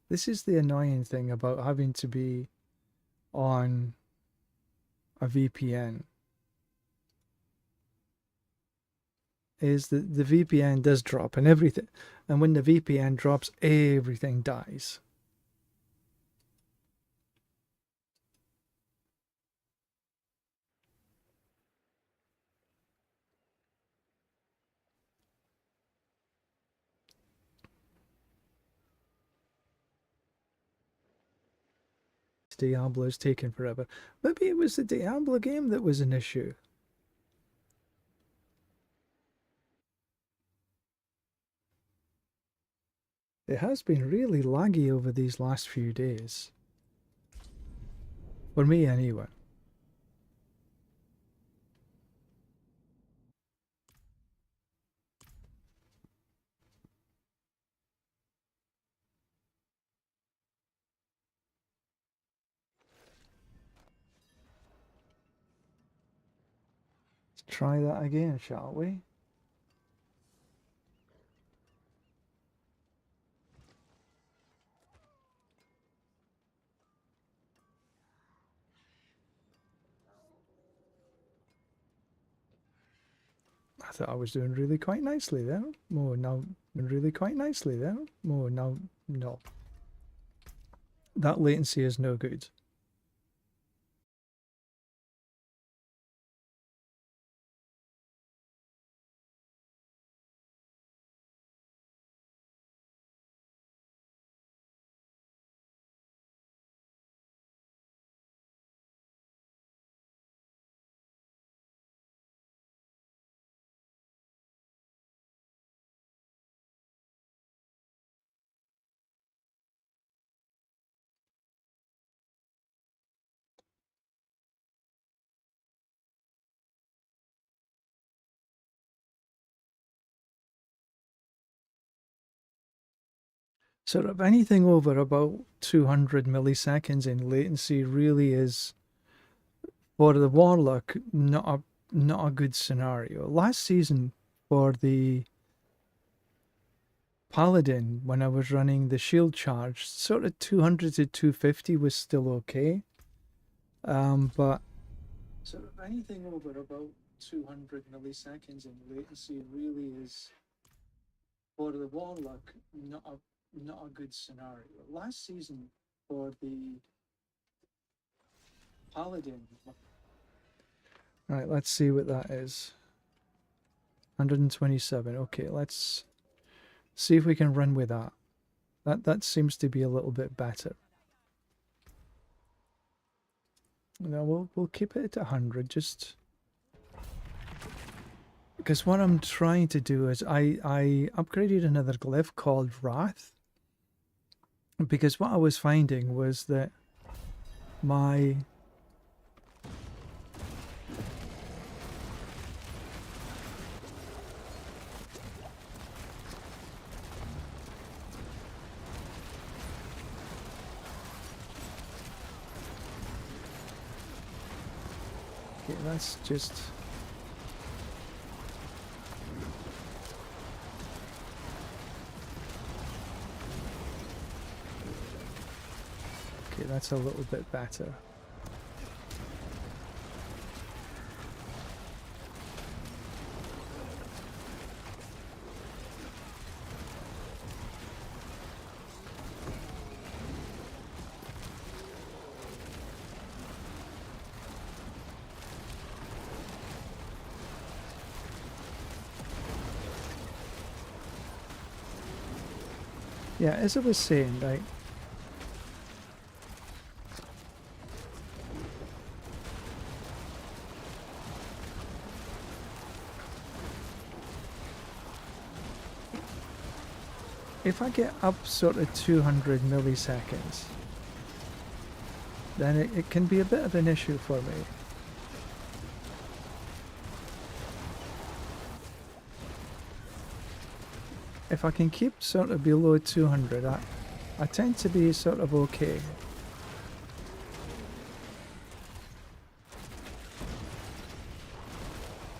This is the annoying thing about having to be on a VPN, is that the VPN does drop and everything, and when the VPN drops, everything dies. Diablo's taken forever. Maybe it was the Diablo game that was an issue. It has been really laggy over these last few days. For me, anyway. Let's try that again, shall we? I thought I was doing really quite nicely there. Oh, no, really quite nicely there. Oh, no, no. That latency is no good. Sort of anything over about 200 milliseconds in latency really is, for the Warlock, not a good scenario. Last season, for the Paladin, when I was running the shield charge, sort of 200 to 250 was still okay. But sort of anything over about 200 milliseconds in latency really is, for the Warlock, not a good scenario. Last season, for the Paladin. Right, let's see what that is. 127. Okay, let's see if we can run with that. That seems to be a little bit better. No, we'll keep it at 100, just because what I'm trying to do is I upgraded another glyph called Wrath, because what I was finding was that my okay, that's just okay, that's a little bit better. Yeah, as I was saying, like, if I get up sort of 200 milliseconds, then it can be a bit of an issue for me. If I can keep sort of below 200, I tend to be sort of okay.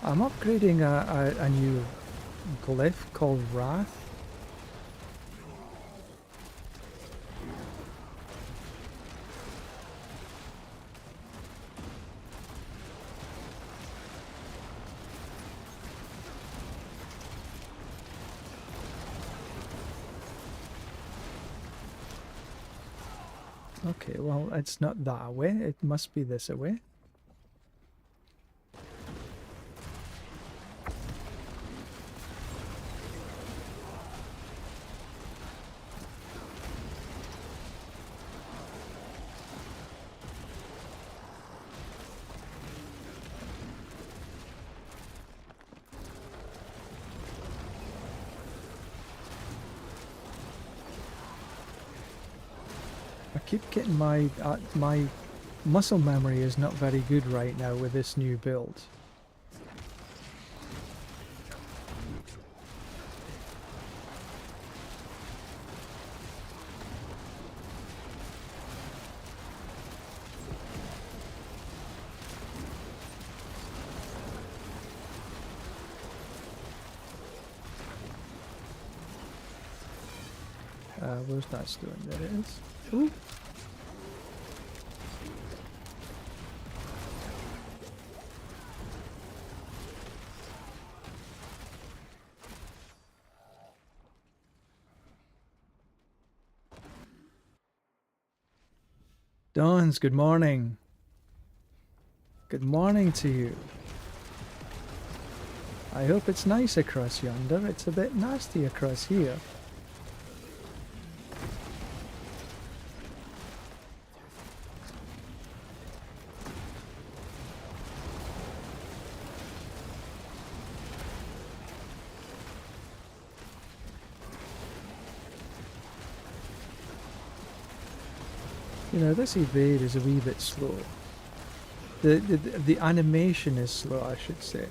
I'm upgrading a new glyph called Wrath. Okay, well, it's not that way. It must be this way. I keep getting my muscle memory is not very good right now with this new build. Where's that stone? There it is. Ooh. Dons, good morning. Good morning to you. I hope it's nice across yonder. It's a bit nasty across here. You know, this evade is a wee bit slow. The animation is slow, I should say.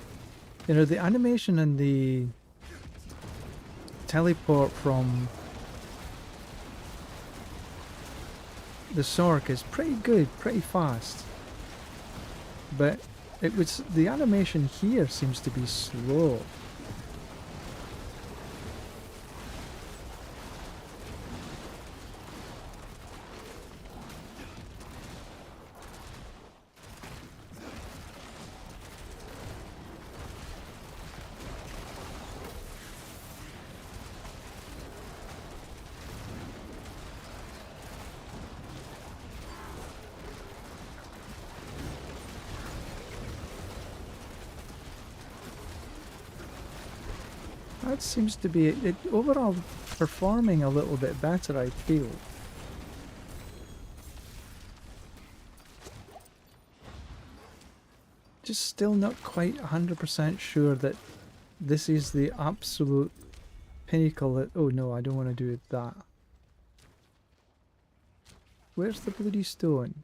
You know, the animation and the teleport from the Sork is pretty good, pretty fast. But the animation here seems to be slow. That seems to be it overall performing a little bit better, I feel. Just still not quite 100% sure that this is the absolute pinnacle that... Oh no, I don't want to do that. Where's the bloody stone?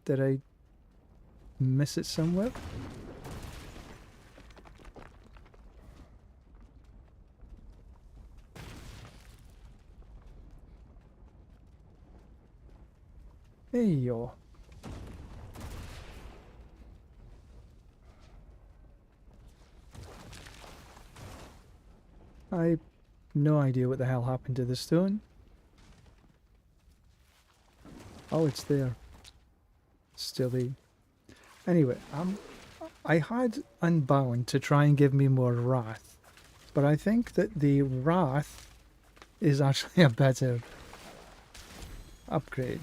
Did I miss it somewhere? Hey yo. I have no idea what the hell happened to the stone. Oh, it's there. Silly. Anyway, I had Unbound to try and give me more Wrath, but I think that the Wrath is actually a better upgrade.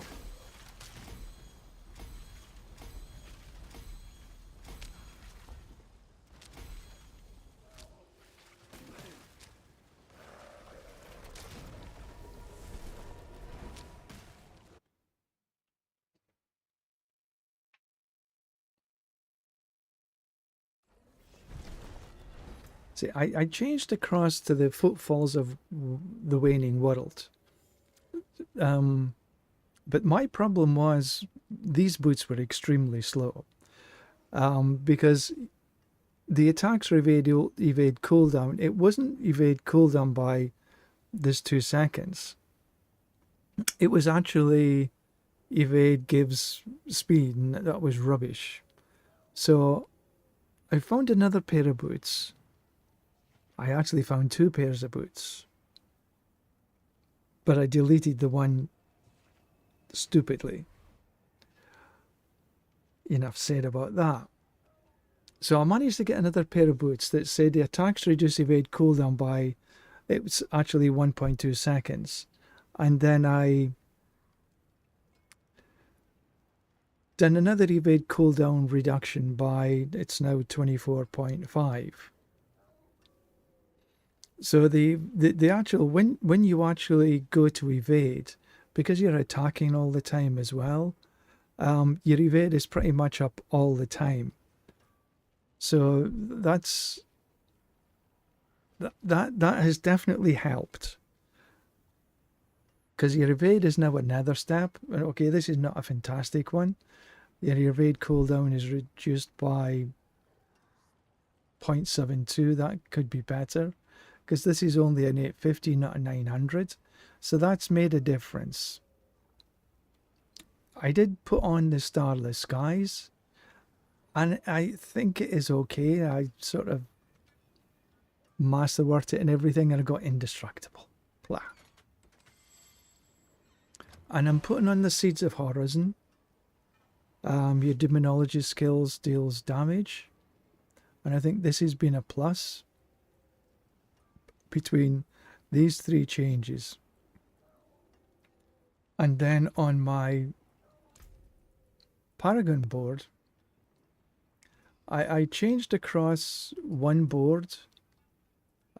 See, I changed across to the Footfalls of the Waning World. But my problem was these boots were extremely slow. Because the attacks were evade cooldown. It wasn't evade cooldown by this 2 seconds. It was actually evade gives speed, and that was rubbish. So I found another pair of boots. I actually found 2 pairs of boots, but I deleted the one stupidly. Enough said about that. So I managed to get another pair of boots that said the attacks reduce evade cooldown by, it was actually 1.2 seconds. And then I done another evade cooldown reduction by, it's now 24.5. So the actual, when you actually go to evade, because you're attacking all the time as well, your evade is pretty much up all the time. So that has definitely helped. Because your evade is now another step. Okay, this is not a fantastic one. Your evade cooldown is reduced by 0.72. That could be better. Because this is only an 850, not a 900. So that's made a difference. I did put on the Starless Skies, and I think it is okay. I sort of masterworked it and everything, and I got Indestructible. Blah. And I'm putting on the Seeds of Horizon. Your Demonology skills deals damage, and I think this has been a plus between these three changes. And then on my Paragon board, I changed across one board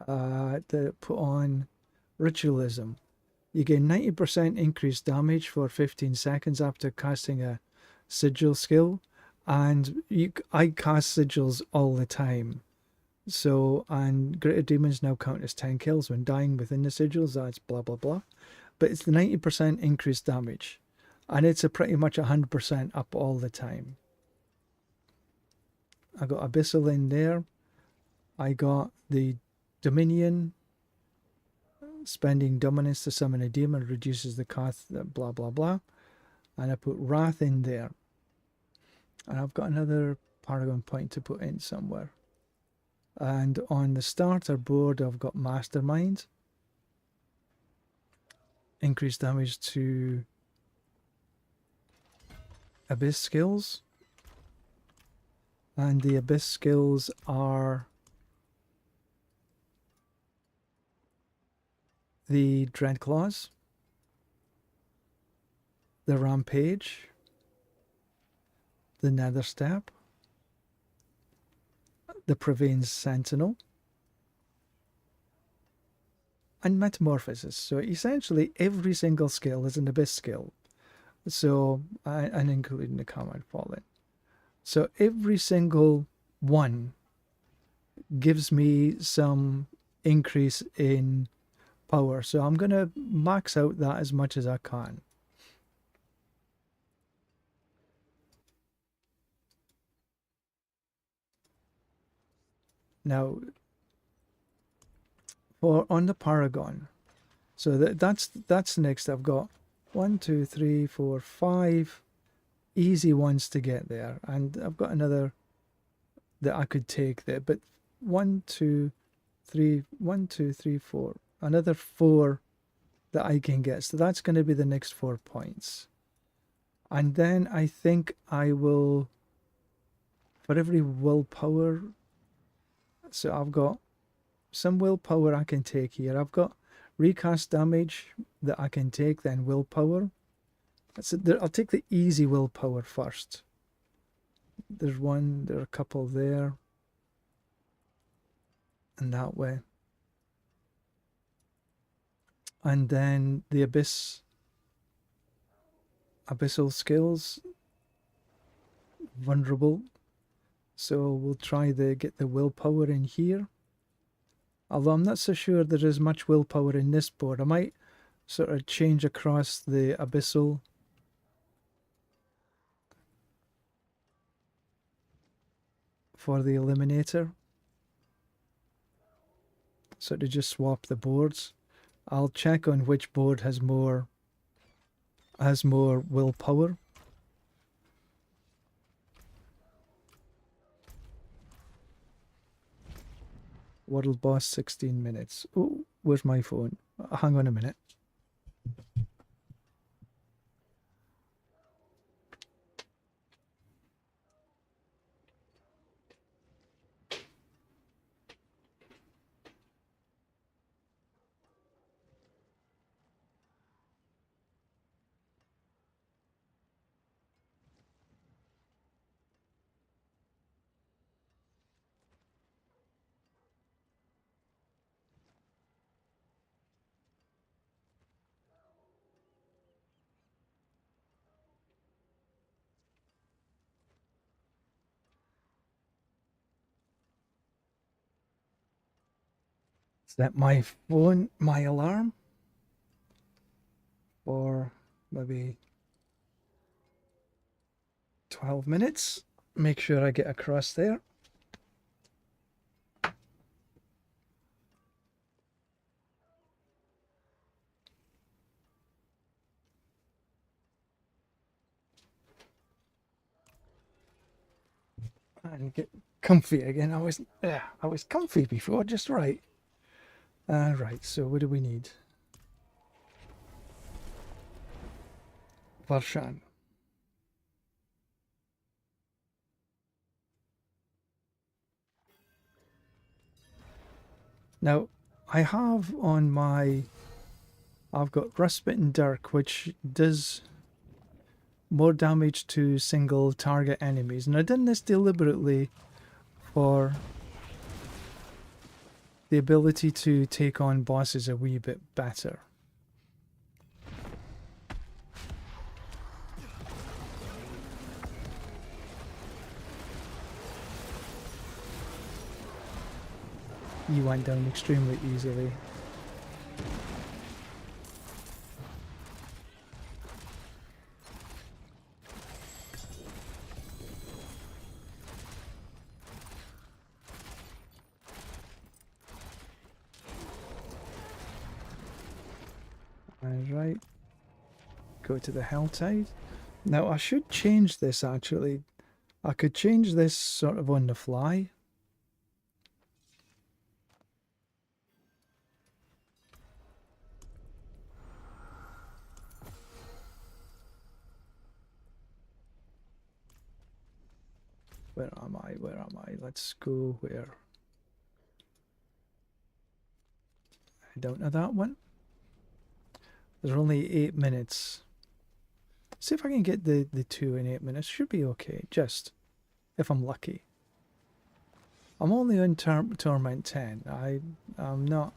to put on Ritualism. You get 90% increased damage for 15 seconds after casting a sigil skill, and I cast sigils all the time. So, and Greater Demons now count as 10 kills when dying within the sigils. That's blah blah blah, but it's the 90% increased damage, and it's a pretty much 100% up all the time. I got Abysall in there. I got the Dominion. Spending Dominance to summon a demon reduces the cost, blah blah blah. And I put Wrath in there. And I've got another Paragon point to put in somewhere. And on the starter board, I've got Mastermind. Increased damage to Abyss skills. And the Abyss skills are the Dreadclaws, the Rampage, the Netherstep, the Prevane's Sentinel, and Metamorphosis. So essentially every single skill is an Abyss skill. So, and including the Command Fallen. So every single one gives me some increase in power. So I'm going to max out that as much as I can. Now, for on the Paragon, so that's next. I've got 1, 2, 3, 4, 5 easy ones to get there, and I've got another that I could take there. But 1, 2, 3, 1, 2, 3, 4, another 4 that I can get. So that's going to be the next 4 points. And then I think I will, for every willpower, so I've got some willpower I can take here. I've got recast damage that I can take, then willpower. So I'll take the easy willpower first. There are a couple there. And that way. And then the Abyssal skills. Vulnerable. So we'll try to get the willpower in here. Although I'm not so sure there is much willpower in this board. I might sort of change across the Abyssal. For the Eliminator. So to just swap the boards. I'll check on which board has more willpower. World boss 16 minutes. Oh, where's my phone? Hang on a minute. Set my phone, my alarm for maybe 12 minutes. Make sure I get across there. And get comfy again. I was comfy before, just right. Right, so what do we need? Varshan. Now, I have on my... I've got Respite and Dirk, which does more damage to single target enemies. And I've done this deliberately for the ability to take on bosses a wee bit better. You went down extremely easily. Alright. Go to the Helltide. Now I should change this actually. I could change this sort of on the fly. Where am I? Where am I? Let's go where? I don't know that one. There's only 8 minutes. See if I can get the 2 in 8 minutes. Should be okay, just if I'm lucky. I'm only on Torment 10. I'm not...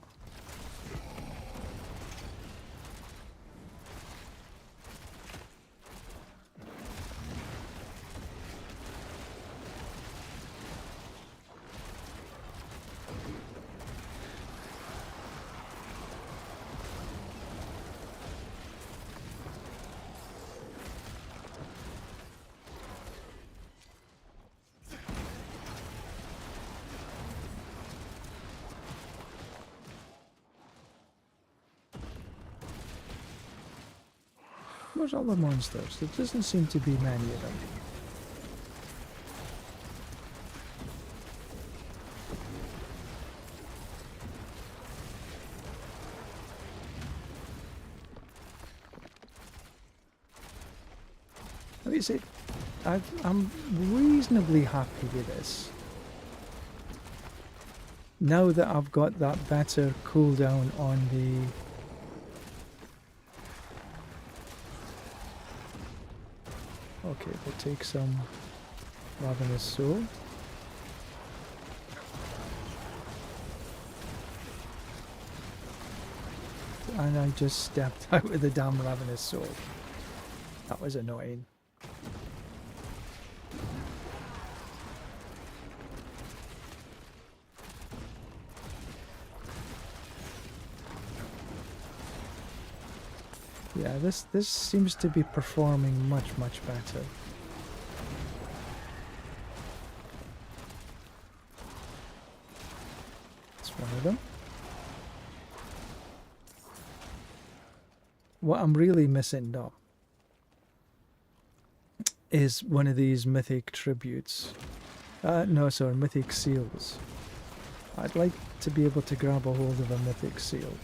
Where's all the monsters? There doesn't seem to be many of them. Let me see. I'm reasonably happy with this. Now that I've got that better cooldown on the... Okay, we'll take some Ravenous Soul. And I just stepped out with the damn Ravenous Soul. That was annoying. Yeah, this seems to be performing much better. That's one of them. What I'm really missing though is one of these mythic tributes. No, sorry, mythic seals. I'd like to be able to grab a hold of a mythic seal.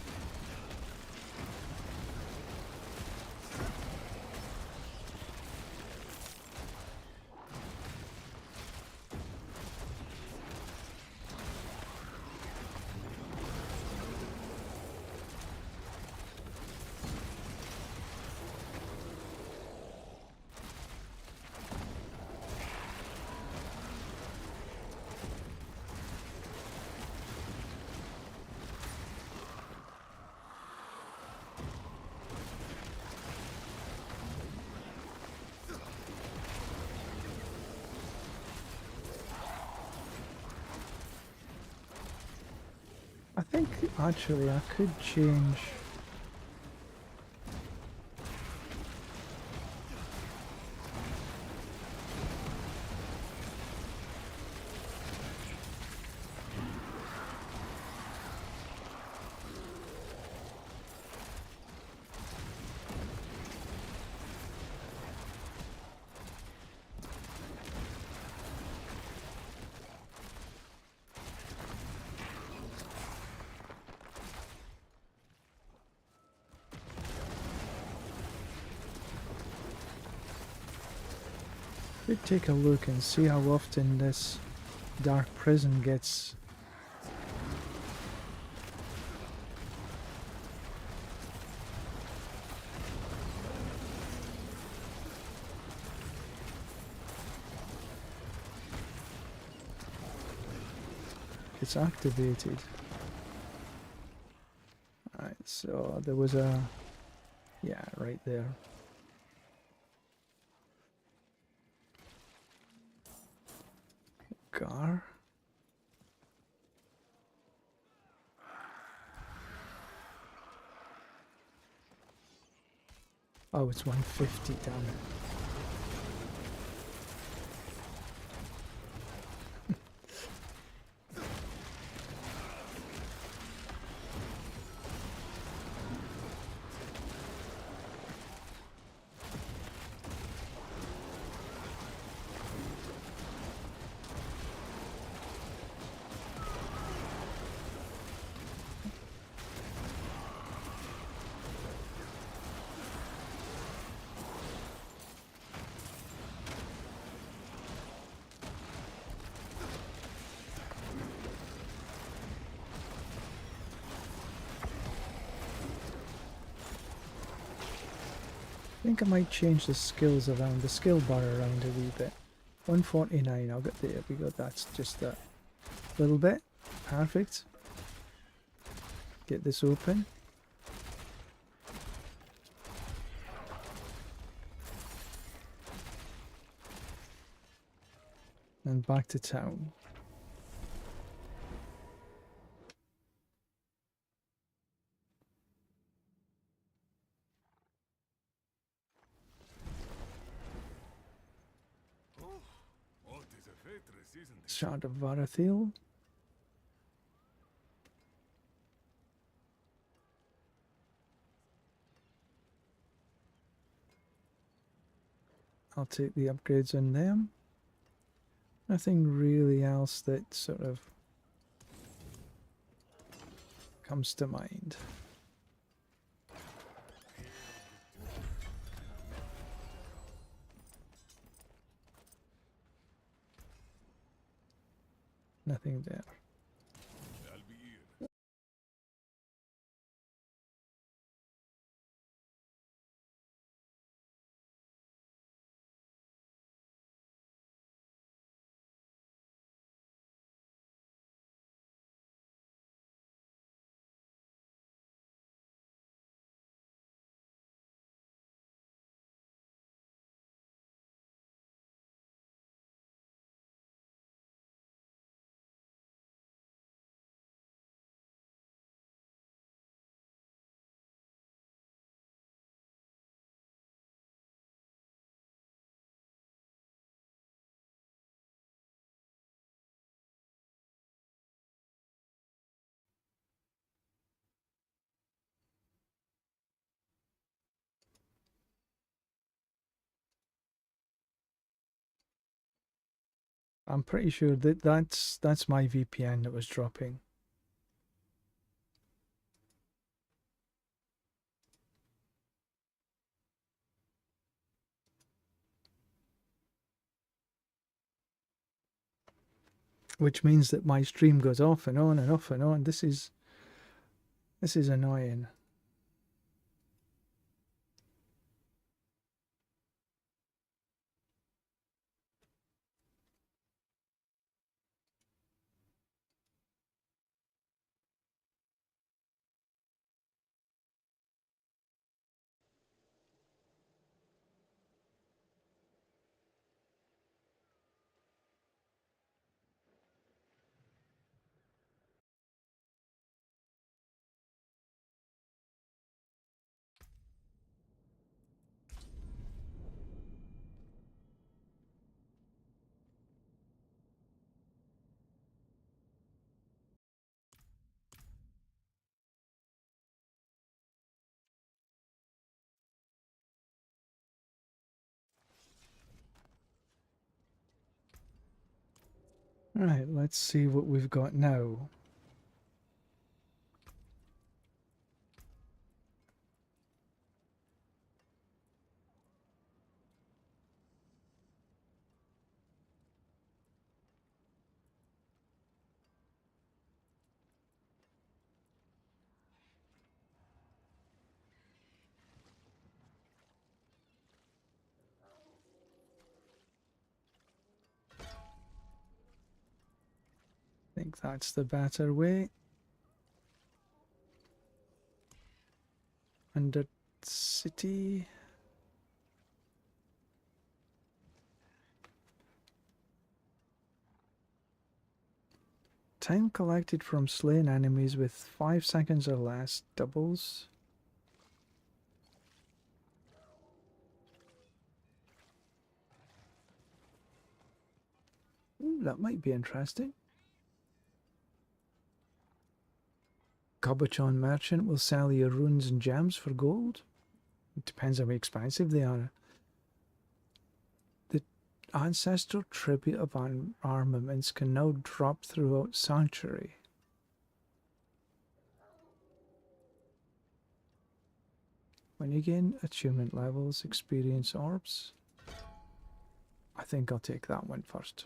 think actually I could change. Could take a look and see how often this dark prison gets activated. Alright, so there was a, yeah, right there. Gar. Oh, it's 150, damn it. I think I might change the skills around, the skill bar around a wee bit. 149, I'll get there, we go, that's just that little bit. Perfect. Get this open. And back to town. Shard of Varathil. I'll take the upgrades on them. Nothing really else that sort of comes to mind. Nothing there. I'm pretty sure that that's my VPN that was dropping. Which means that my stream goes off and on and off and on. This is annoying. Right, let's see what we've got now. I think that's the better way. Under city. Time collected from slain enemies with 5 seconds or less doubles. Ooh, that might be interesting. Cabochon merchant will sell your runes and gems for gold. It depends how expensive they are. The ancestral tribute of armaments can now drop throughout Sanctuary. When you gain achievement levels, experience orbs. I think I'll take that one first.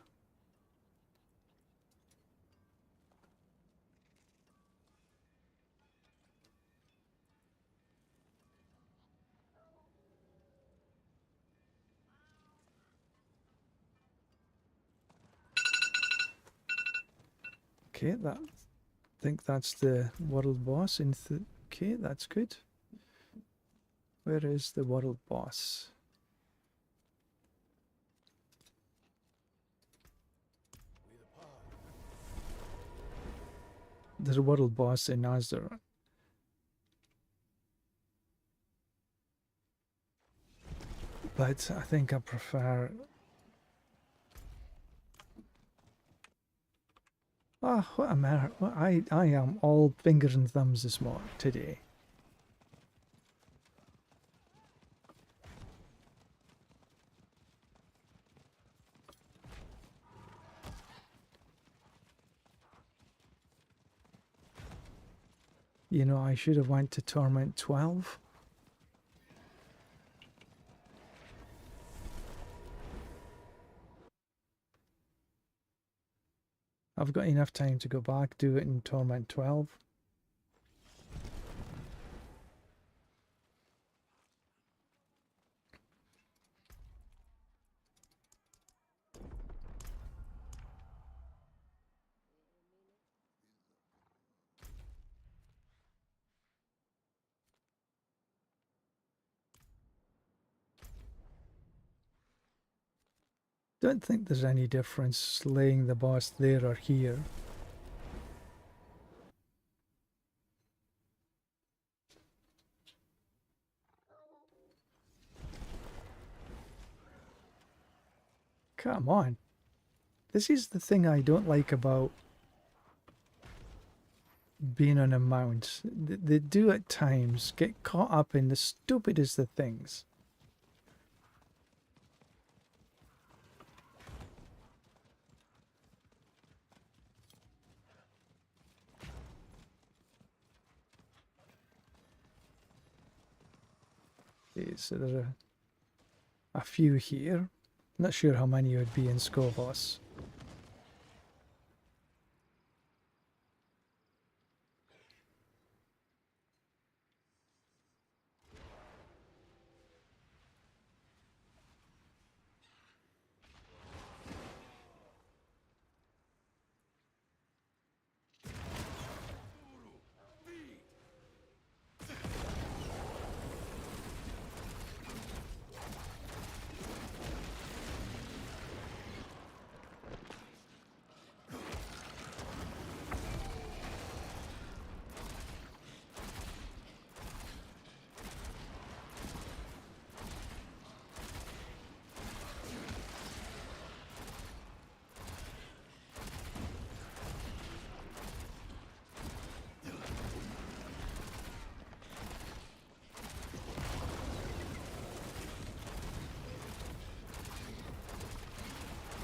Okay, I think that's the world boss. Okay, that's good. Where is the world boss? There's a world boss in Azeroth. But I think I prefer... Ah, what a matter. I am all fingers and thumbs this morning, today. You know, I should have went to Torment 12. I've got enough time to go back, do it in Torment 12. Don't think there's any difference slaying the boss there or here. Come on. This is the thing I don't like about being on a mount. They do at times get caught up in the stupidest of things. Okay, so there's a few here. Not sure how many would be in Skovos.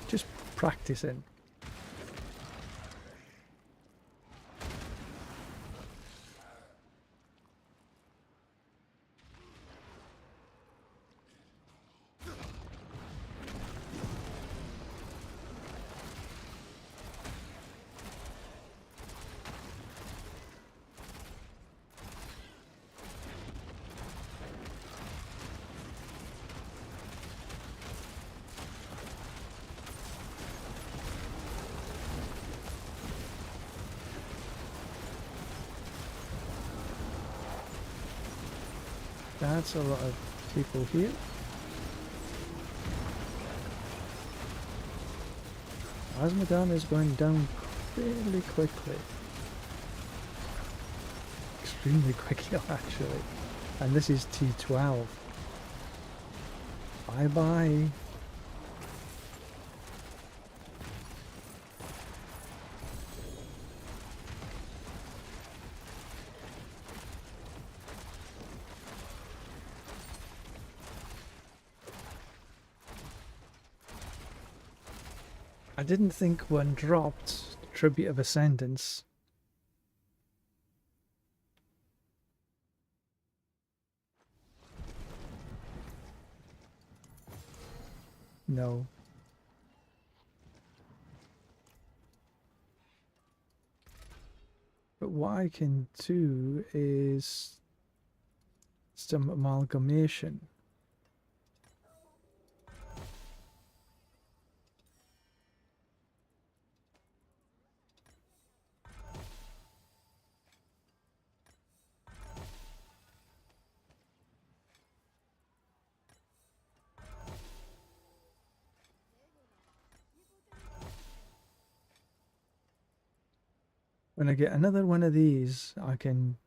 Just practicing. That's a lot of people here. Asmodan is going down fairly quickly. Extremely quickly, actually. And this is T12. Bye bye. I didn't think one dropped Tribute of Ascendance. No. But what I can do is some amalgamation. When I get another one of these, I can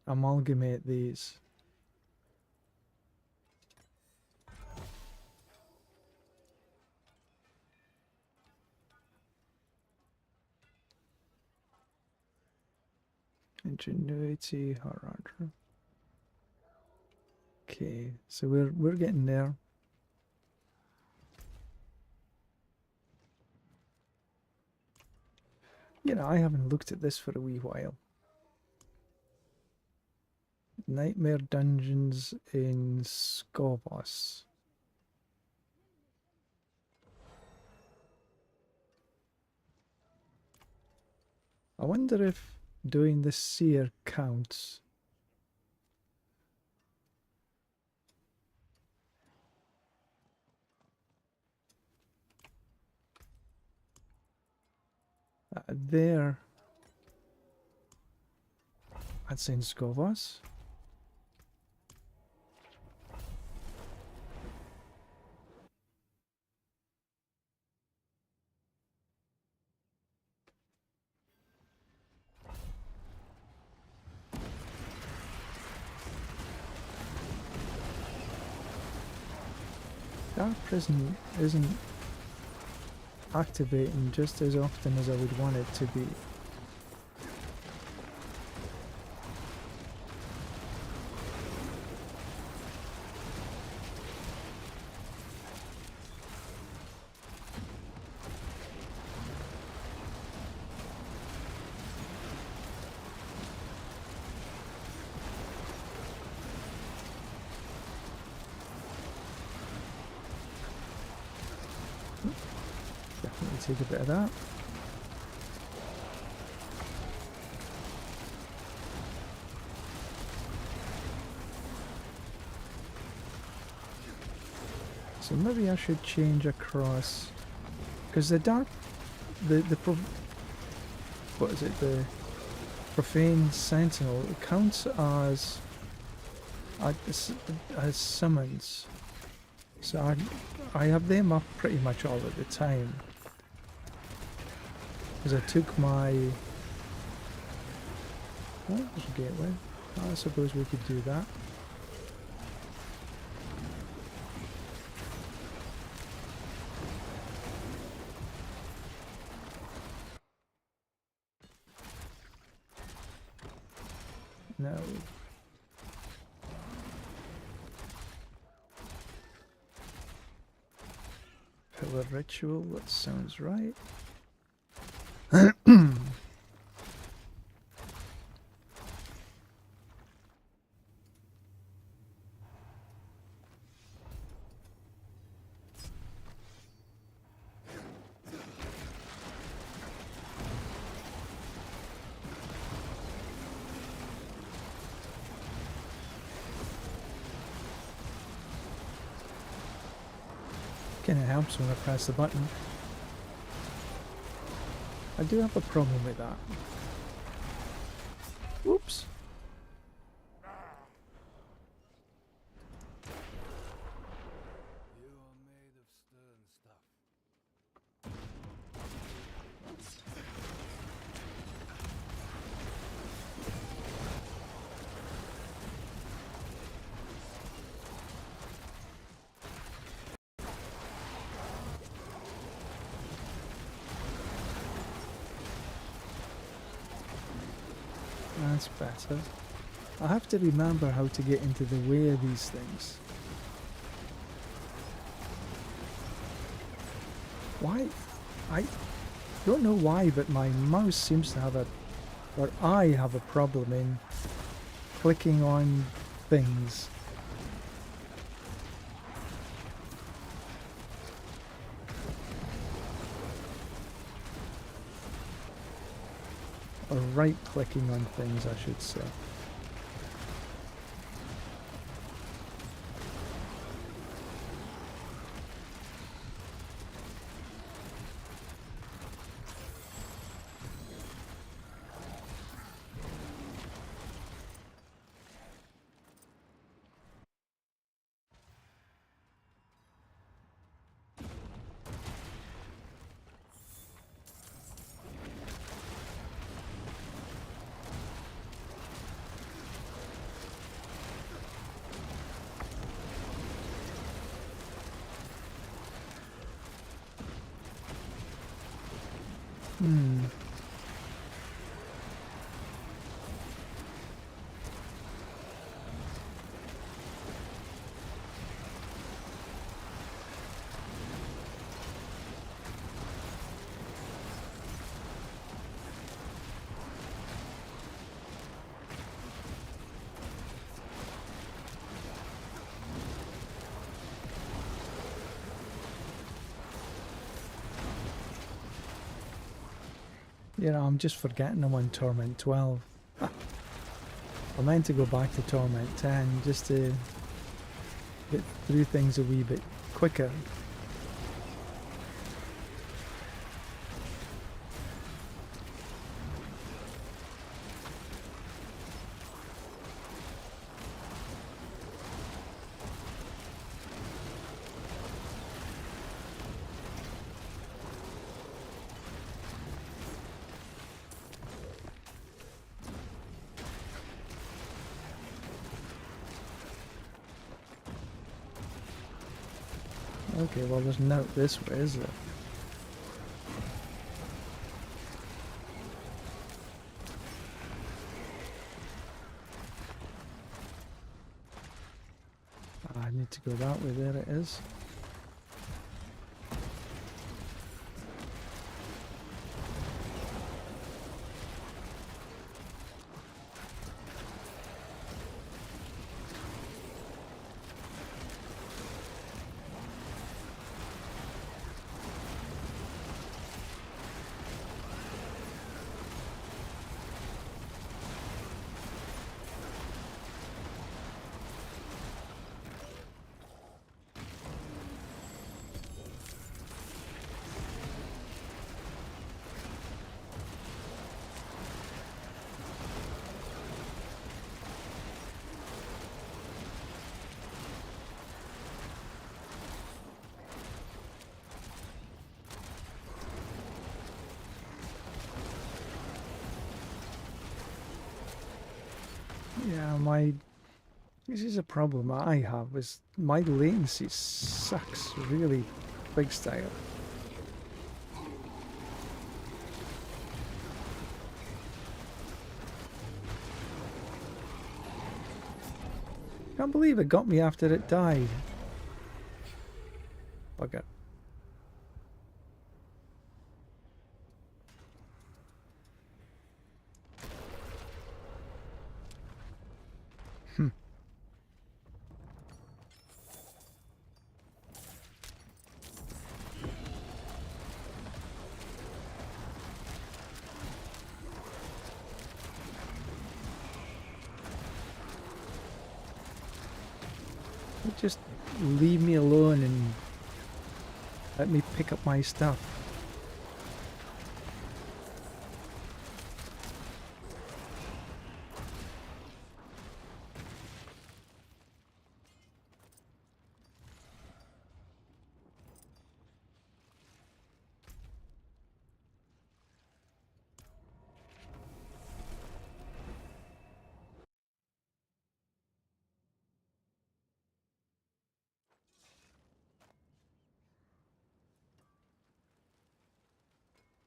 amalgamate these. Ingenuity, harder. Okay, so we're getting there. You know, I haven't looked at this for a wee while. Nightmare dungeons in Skovos. I wonder if doing the seer counts. There. That's in Skovos. That prison isn't activating just as often as I would want it to be. Definitely take a bit of that. So maybe I should change across, because the dark, what is it? The Profane Sentinel counts as summons. So I have them up pretty much all at the time. Because I took my... Oh, there's a gateway. I suppose we could do that. No. Pillar ritual, that sounds right. Kind of helps when I press the button. I do have a problem with that. Whoops. that's better. I have to remember how to get into the way of these things. Why? I don't know why, but my mouse seems to have or I have a problem in clicking on things. Or right clicking on things, I should say. You know, I'm just forgetting I'm on Torment 12. I meant to go back to Torment 10 just to get through things a wee bit quicker. Okay, well there's no this way, is there? I need to go that way, there it is. Yeah, this is a problem I have, is my latency sucks really big style. Can't believe it got me after it died. Bugger. Just leave me alone and let me pick up my stuff.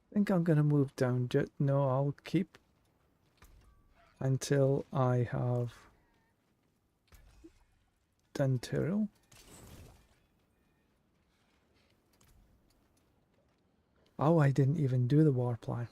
I think I'm gonna move down. No, I'll keep until I have done Tyrrell. Oh, I didn't even do the war plan.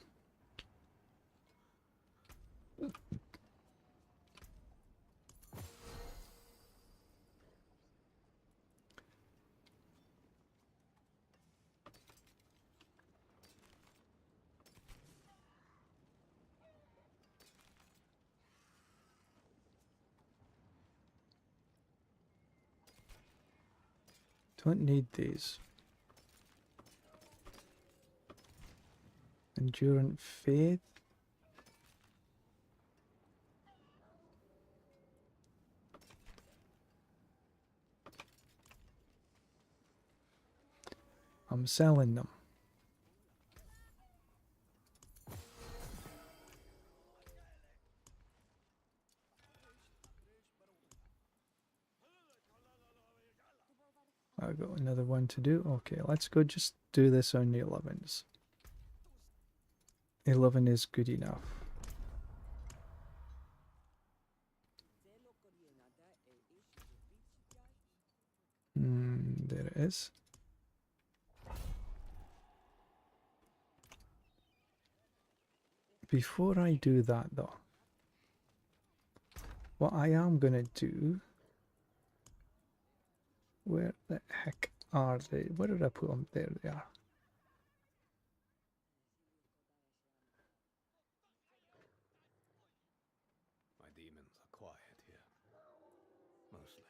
Don't need these. Endurant Faith. I'm selling them. I've got another one to do. Okay, let's go just do this on the 11s. 11 is good enough. There it is. Before I do that though, what I am gonna do, where the heck are they? Where did I put them? There they are. My demons are quiet here. Mostly.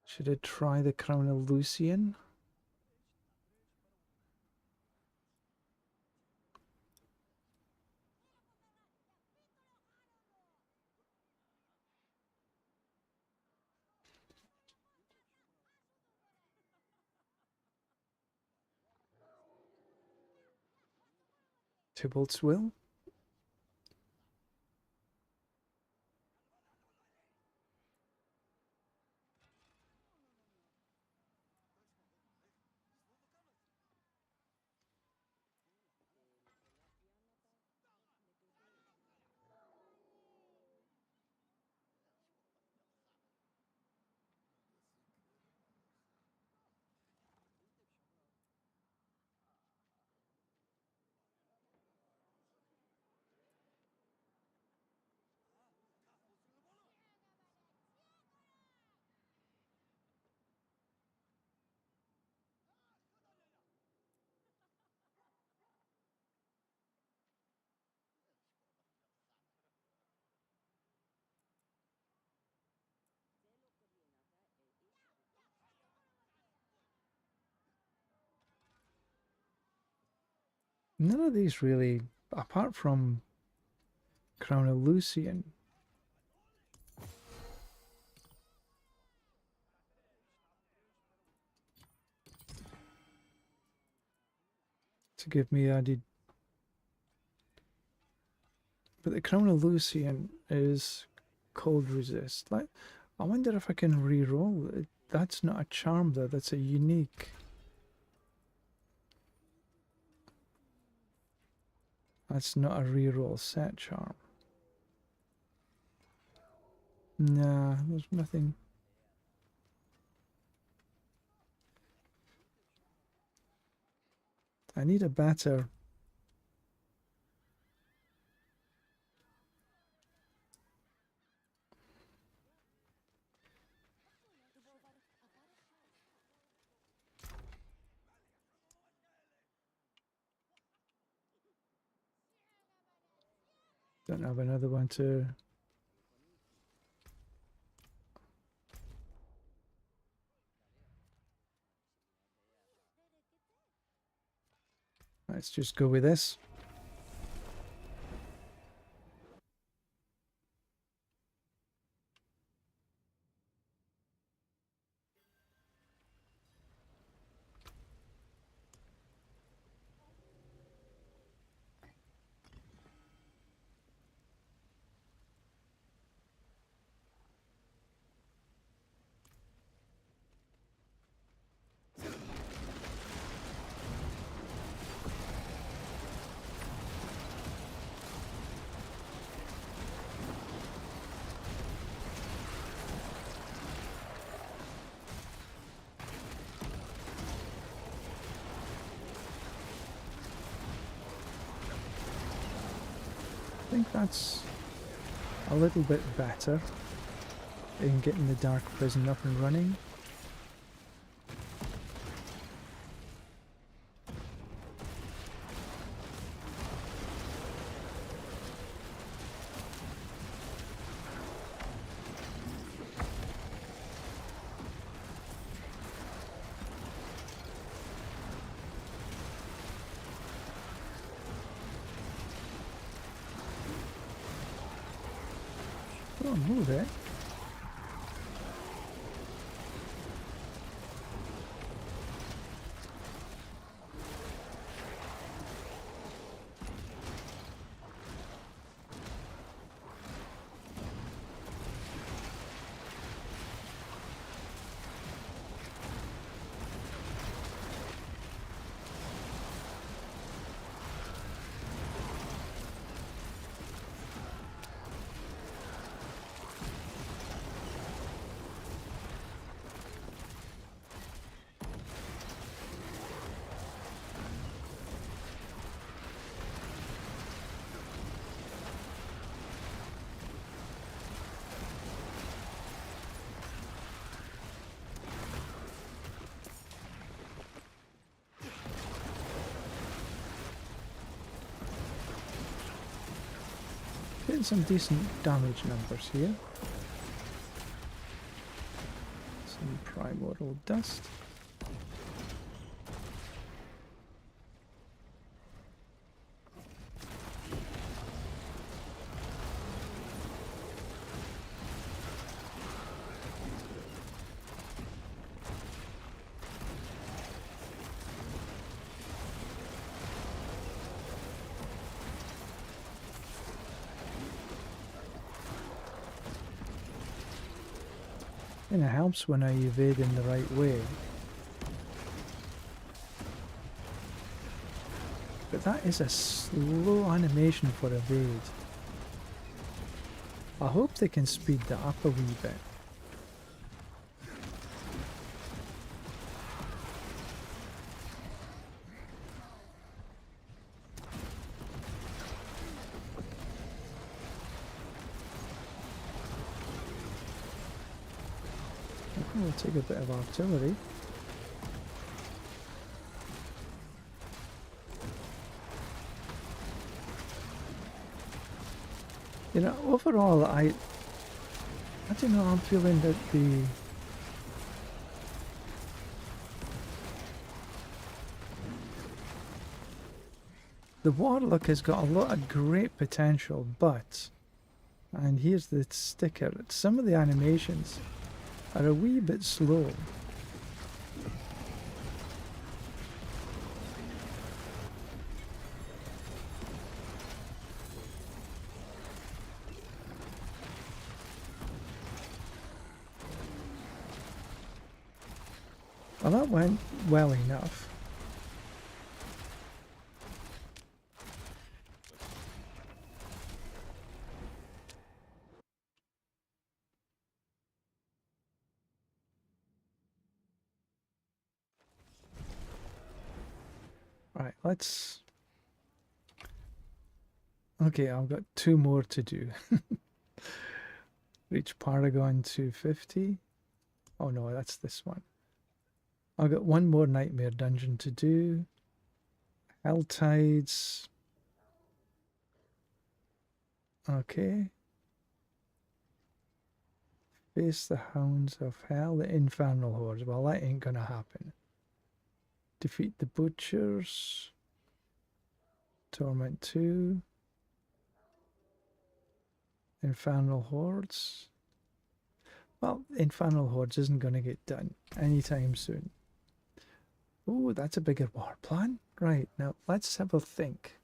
Should I try the Crown of Lucian? Tybalt's Will? None of these really, apart from Crown of Lucian. To give me added. But the Crown of Lucian is cold resist. Like, I wonder if I can re-roll it. That's not a charm though, that's a unique. That's not a reroll set charm. Nah, there's nothing. I need a better. Don't have another one to. Let's just go with this. think that's a little bit better in getting the Dark Prison up and running. Oh, move it. Getting some decent damage numbers here. Some primordial dust. And it helps when I evade in the right way. But that is a slow animation for evade. I hope they can speed that up a wee bit. We'll take a bit of artillery. You know, overall, I don't know, I'm feeling that the Warlock has got a lot of great potential, but, and here's the sticker, some of the animations are a wee bit slow. Well, that went well enough. Right, let's... Okay, I've got 2 more to do. Reach Paragon 250. Oh no, that's this one. I've got 1 more Nightmare Dungeon to do. Hell Tides. Okay. Face the Hounds of Hell, the Infernal Hordes. Well, that ain't gonna happen. Defeat the Butchers. Torment 2. Infernal Hordes. Well, Infernal Hordes isn't going to get done anytime soon. Oh, that's a bigger war plan. Right, now let's have a think.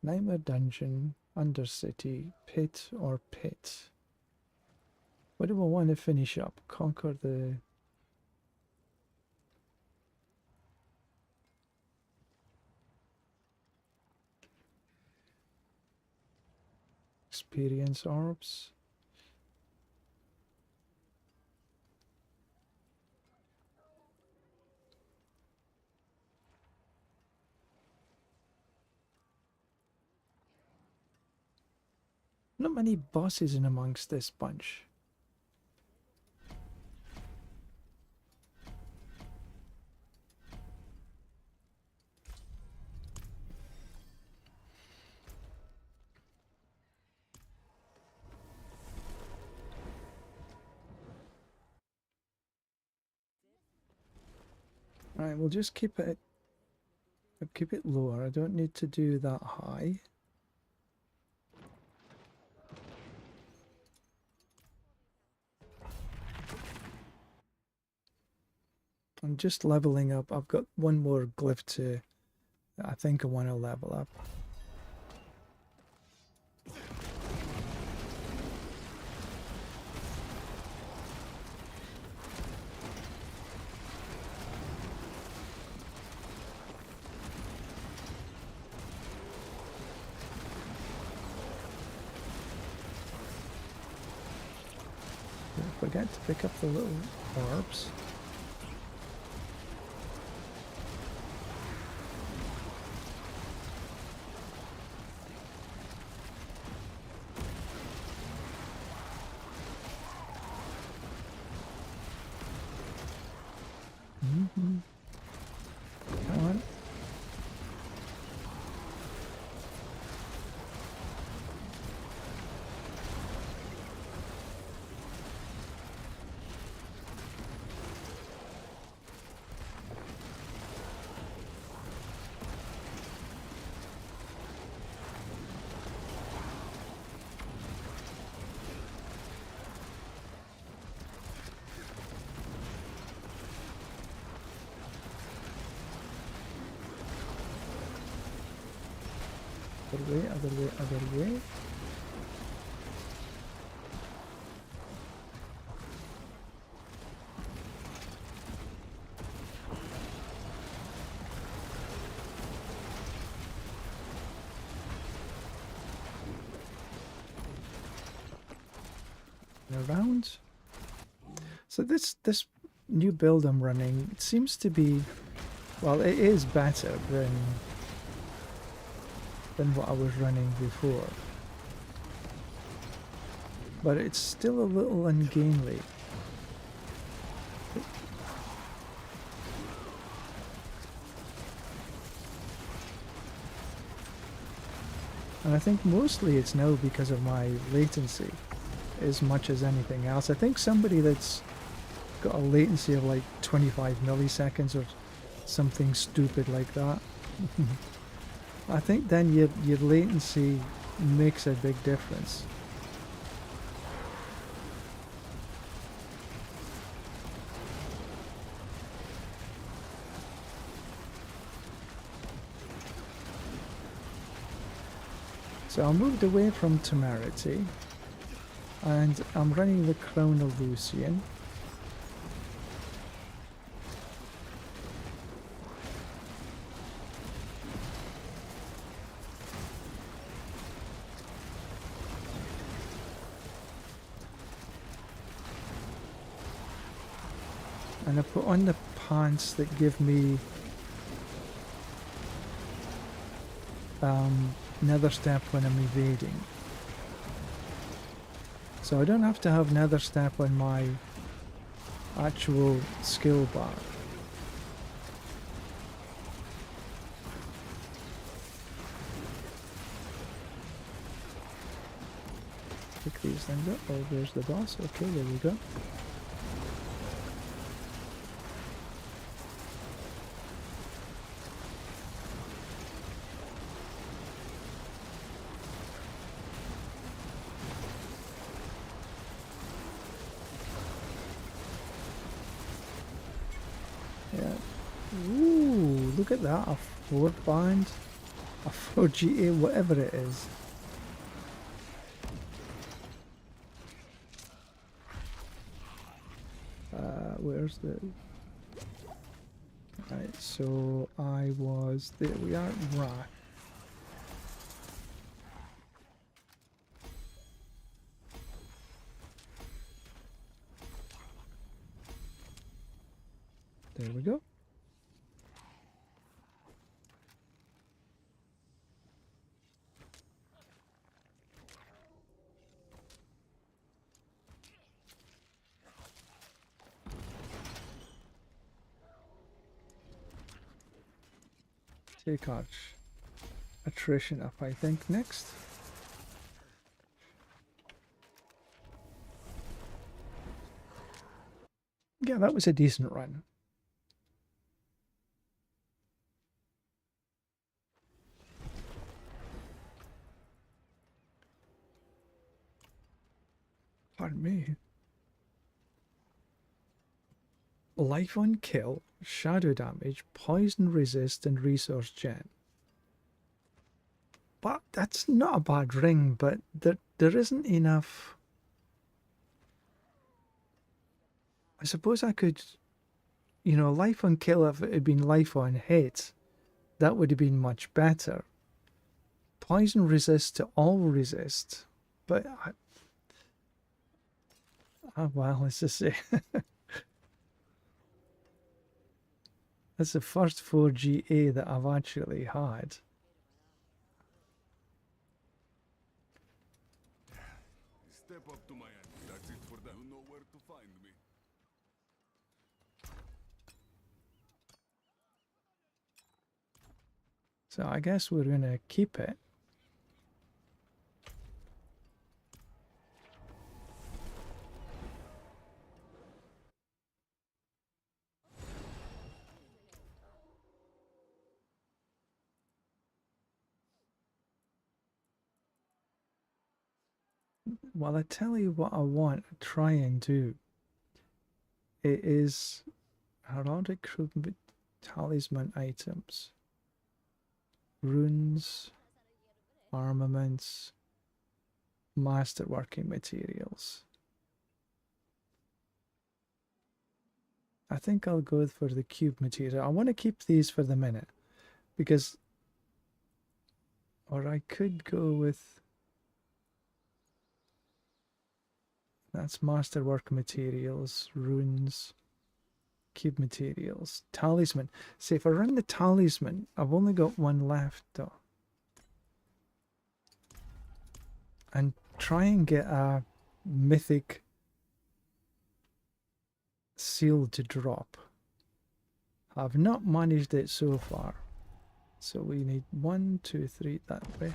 Nightmare Dungeon, Undercity, Pit or Pit? What do I want to finish up? Conquer the... Experience Orbs. Not many bosses in amongst this bunch. Alright, we'll just keep it lower. I don't need to do that high. I'm just leveling up. I've got one more glyph to, I think I want to level up. Don't forget to pick up the little orbs. Come on. Other way. And around. So this new build I'm running, it seems to be, well, it is better than what I was running before, but it's still a little ungainly. And I think mostly it's now because of my latency as much as anything else. I think somebody that's got a latency of like 25 milliseconds or something stupid like that I think then your latency makes a big difference. So I moved away from Temerity and I'm running the Crown of Lucian. And I put on the pants that give me nether step when I'm evading. So I don't have to have nether step on my actual skill bar. Pick these things up. Oh, there's the boss. Okay, there we go. Look at that, a 4 bind, a 4 GA, whatever it is. Where's the... Right, so I was... There we are, right. There we go. take our attrition up, I think, next. Yeah, that was a decent run. Pardon me. Life on kill, shadow damage, poison resist, and resource gen. But that's not a bad ring, but there isn't enough. I suppose I could, you know, life on kill, if it had been life on hit, that would have been much better. Poison resist to all resist, but well, let's just say that's the first 4GA that I've actually had. Step up to my end. That's it for them. You know where to find me. So I guess we're gonna keep it. Well, I tell you what I want to try and do. It is heraldic talisman items, runes, armaments, masterworking materials. I think I'll go for the cube material. I want to keep these for the minute because, or I could go with. That's masterwork materials, runes, cube materials, talisman. See, if I run the talisman, I've only got one left though. And try and get a mythic seal to drop. I've not managed it so far. So we need 1, 2, 3 that way.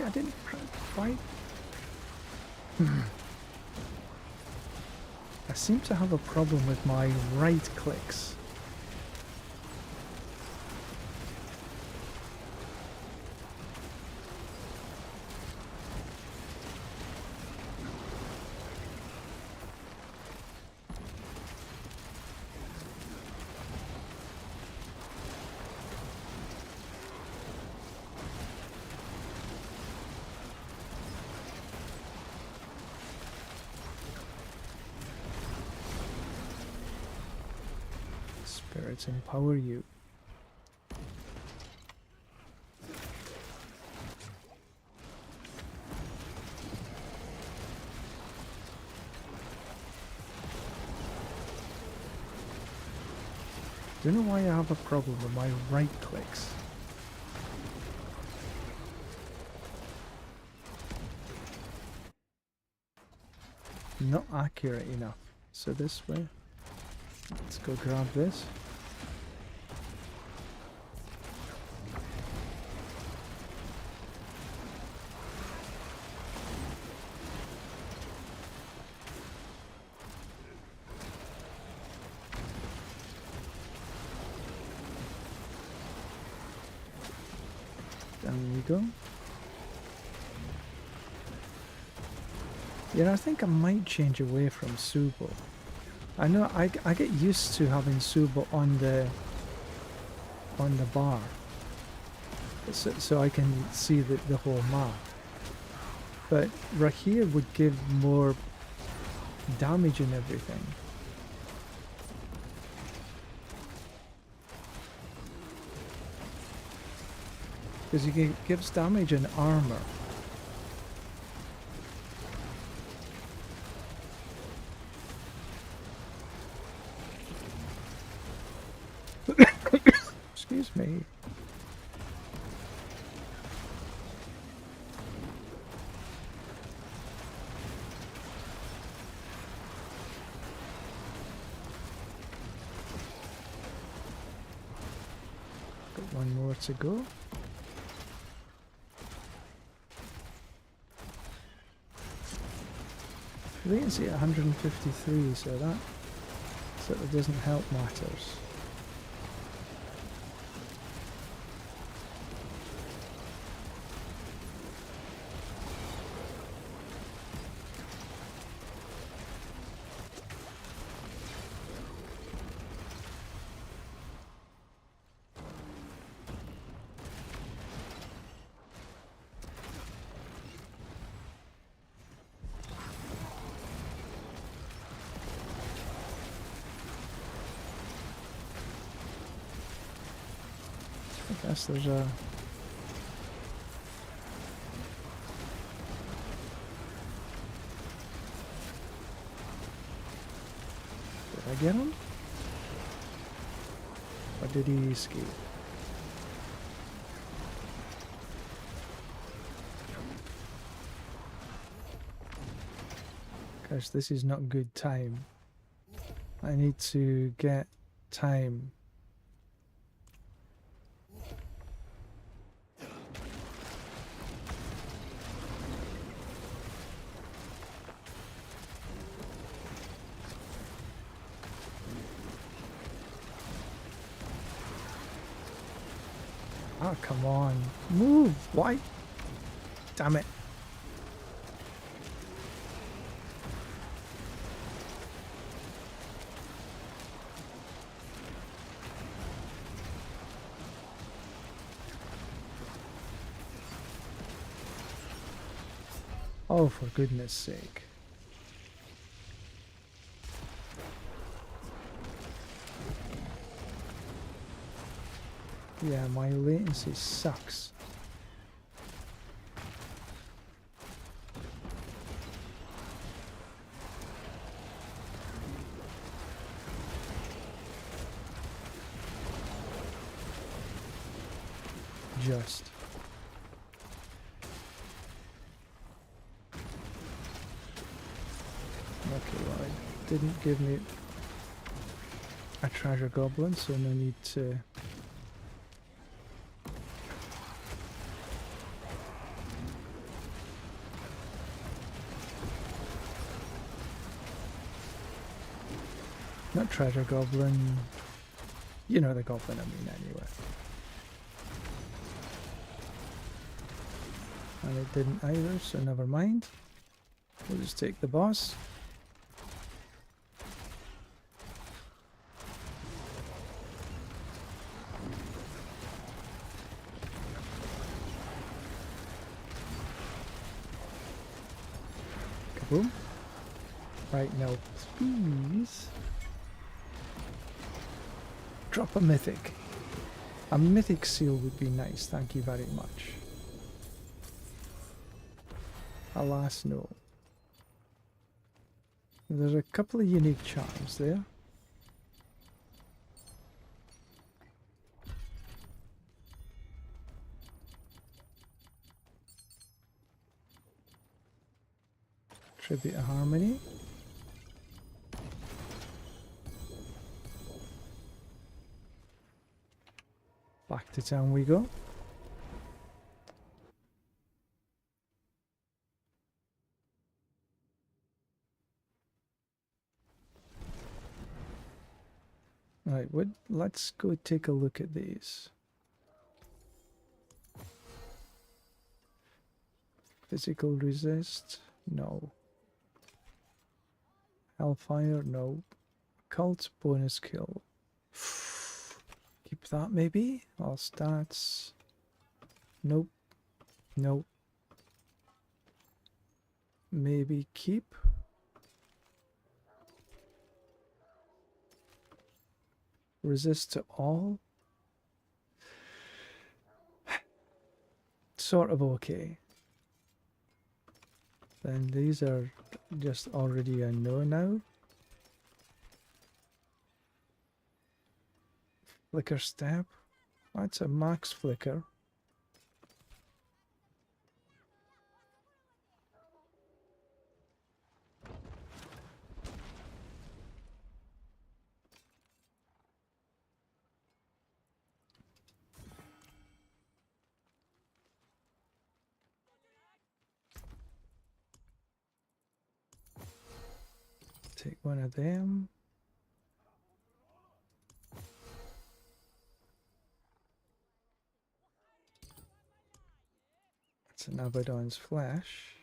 I didn't quite. I seem to have a problem with my right clicks. Spirits empower you. Don't know why I have a problem with my right clicks. Not accurate enough. So this way. Let's go grab this. Down we go. Yeah, I think I might change away from Subo. I know I get used to having Subo on the bar, so I can see the whole map. But Rahir would give more damage and everything. Because he gives damage and armor. Excuse me. Got one more to go. Latency at 153, so that certainly doesn't help matters. I guess there's a... Did I get him? Or did he escape? Gosh, this is not good time. I need to get time. Oh, come on. Move! Why? Damn it. Oh, for goodness sake. Yeah, my latency sucks. Just. Okay, well, it didn't give me a treasure goblin, so no need to... Not treasure goblin, you know the goblin I mean anyway. And it didn't either, so never mind. We'll just take the boss. Kaboom. Right, now please drop a mythic. A mythic seal would be nice, thank you very much. Alas, no. There's a couple of unique charms there. Tribute to Harmony. Back to town we go. Right, let's go take a look at these. Physical resist? No. Hellfire? No. Cult bonus kill. Keep that maybe? All stats. Nope. Nope. Maybe keep. Resist to all. Sort of okay. Then these are just already a no now. Flicker step. That's a max flicker. Take one of them. That's an Abaddon's flesh.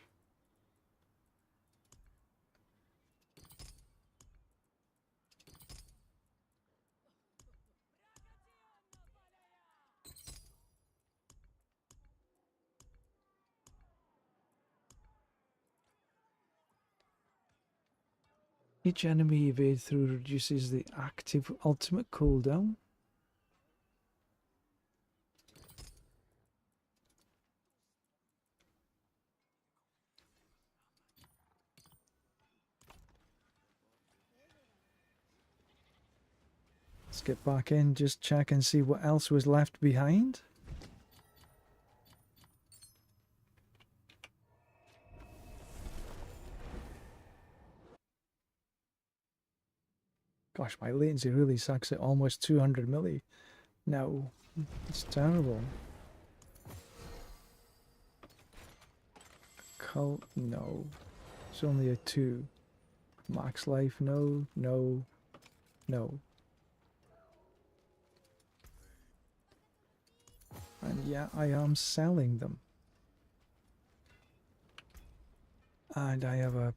Each enemy you evade through reduces the active ultimate cooldown. Let's get back in, just check and see what else was left behind. Gosh, my latency really sucks at almost 200 milli. No, it's terrible. Cult, no. It's only a 2. Max life, no, no, no. And yeah, I am selling them. And I have a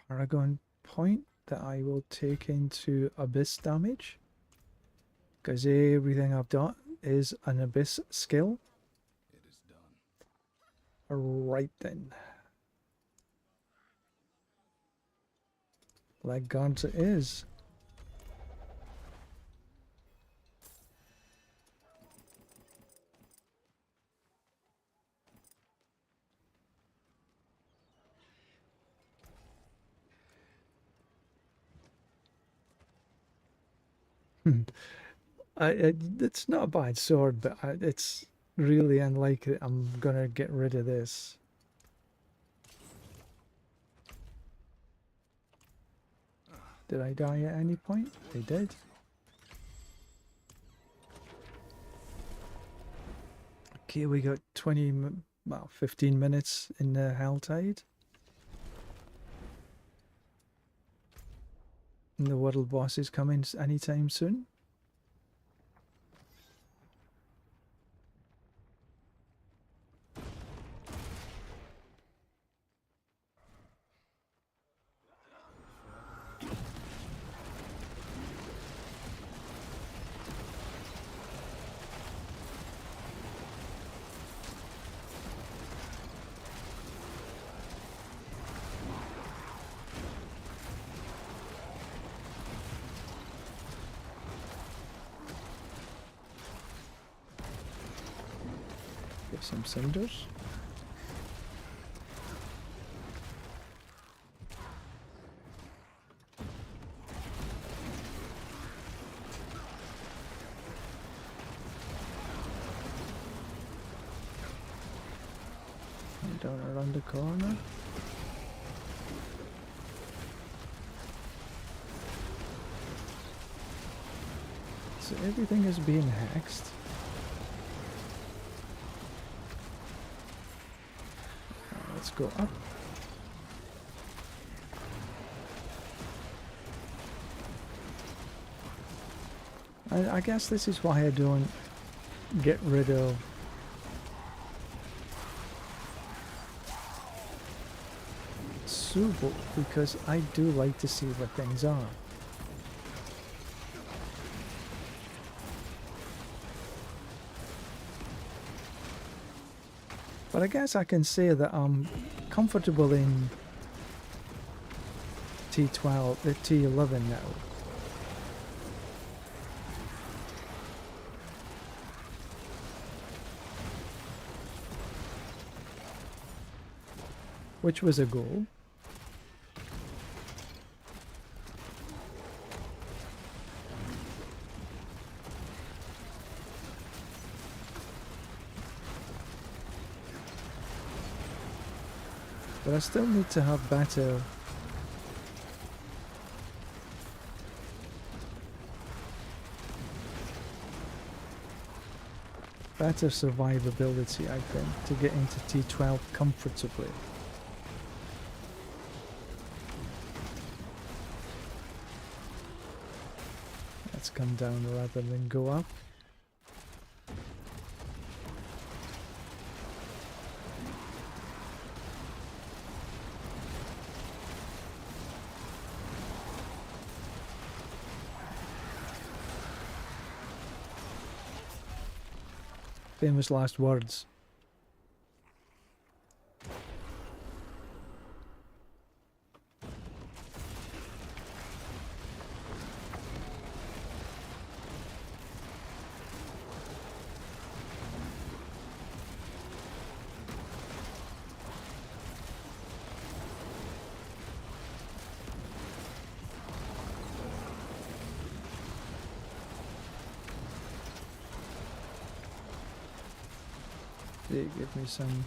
Paragon point that I will take into Abyss damage. Because everything I've done is an Abyss skill. It is done. Right then. Like gods it is. It's not a bad sword, but it's really unlikely I'm gonna get rid of this. Did I die at any point? I did. Okay, we got 15 minutes in the Helltide. And the world boss is coming anytime soon. Get some cinders. And down around the corner. So everything is being hexed. Let's go up. I guess this is why I don't get rid of Subo, because I do like to see what things are. But I guess I can say that I'm comfortable in T12, the T11 now. Which was a goal. But I still need to have better survivability, I think, to get into T12 comfortably. Let's come down rather than go up. Famous last words. They give me some.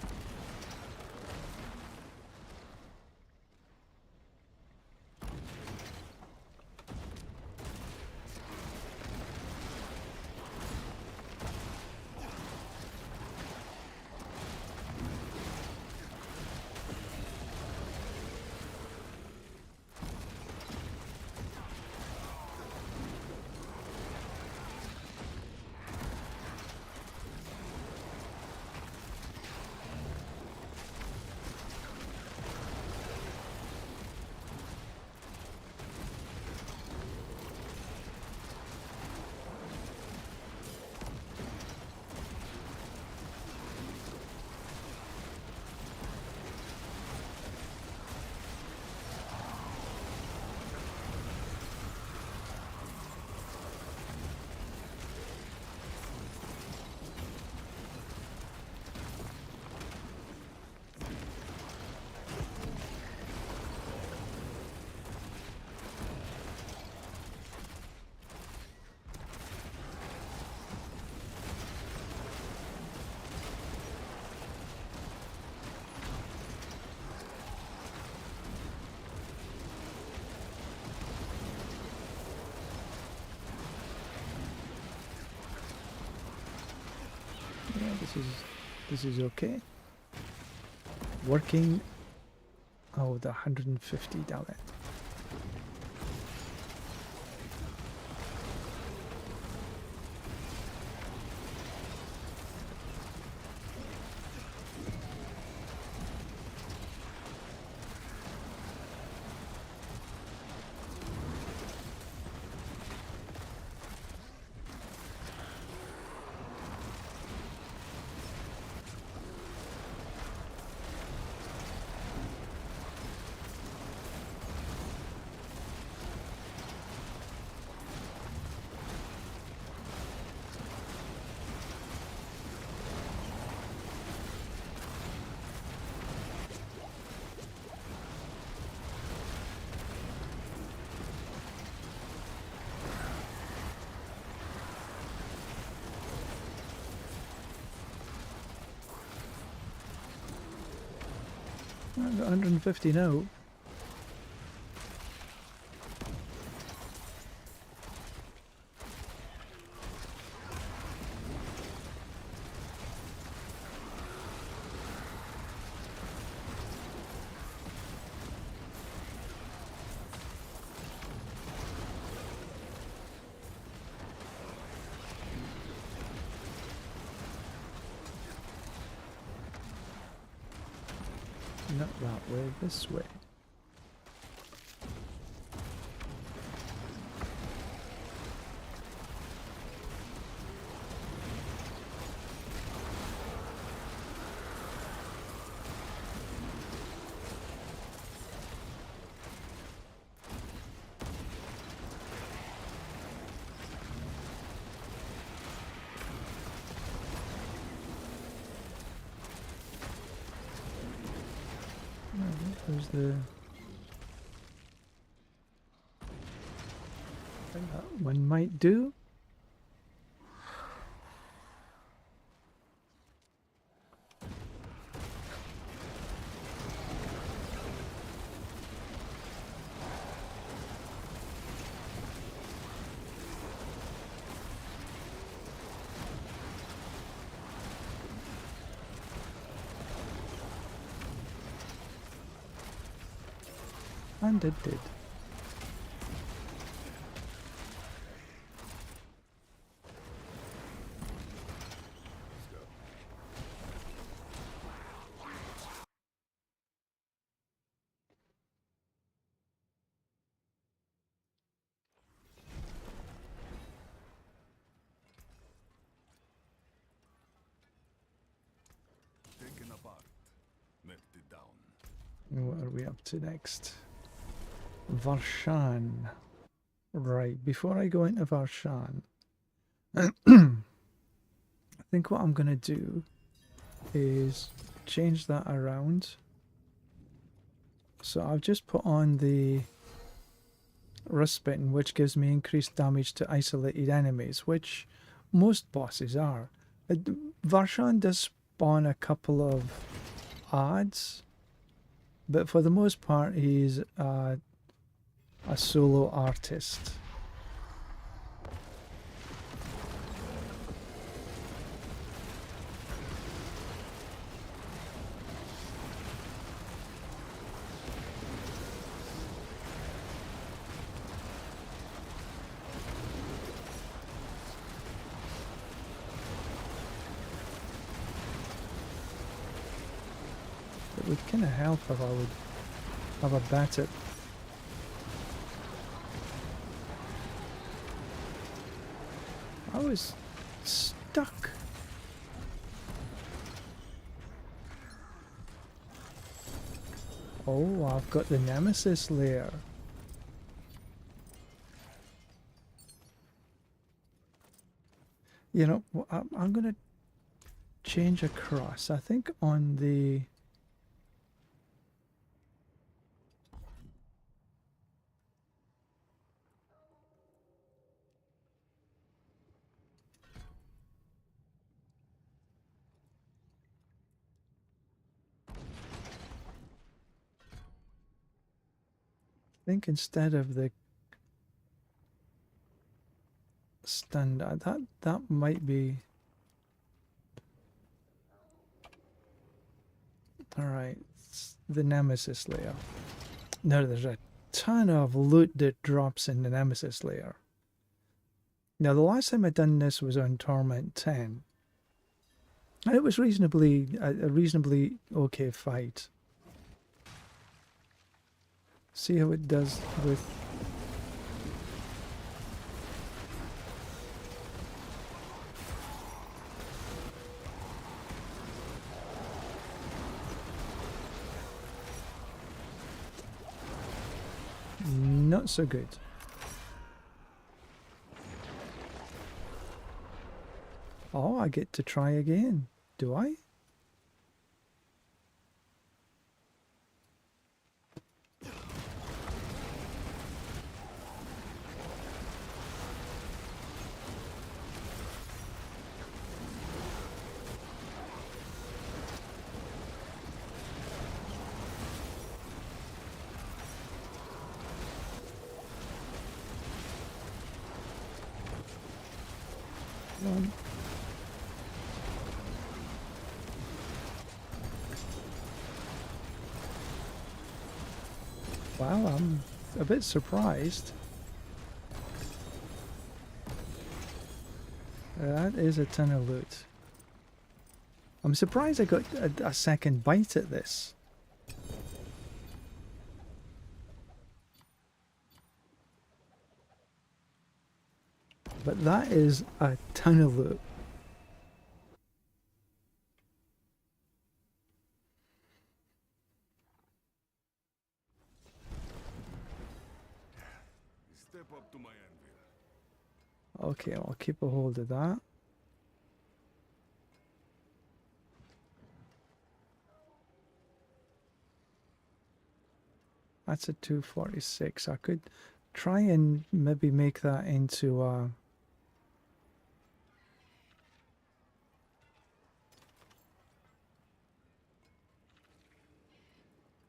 Yeah, this is okay. Working. Oh, the 150, damn it. I've got 150 now. Not that way, this way. There's the... I think that one might do. And it did. Taken apart, melted down. What are we up to next? Varshan. Right, before I go into Varshan, I think what I'm going to do is change that around. So I've just put on the Wristbitten, which gives me increased damage to isolated enemies, which most bosses are. Varshan does spawn a couple of odds, but for the most part he's a solo artist. It would kind of help if I would have a bet at I was stuck. Oh, I've got the Nemesis layer. You know, I'm going to change across. I think on the... I think instead of the standard, that might be... Alright, the Nemesis layer. Now there's a ton of loot that drops in the Nemesis layer. Now the last time I done this was on Torment 10. And it was a reasonably okay fight. See how it does with... Not so good. Oh, I get to try again. Do I? Come on. Wow, I'm a bit surprised. That is a ton of loot. I'm surprised I got a second bite at this. But that is a ton of loot. Step up to my anvil. Okay, I'll keep a hold of that. That's a 246. I could try and maybe make that into a...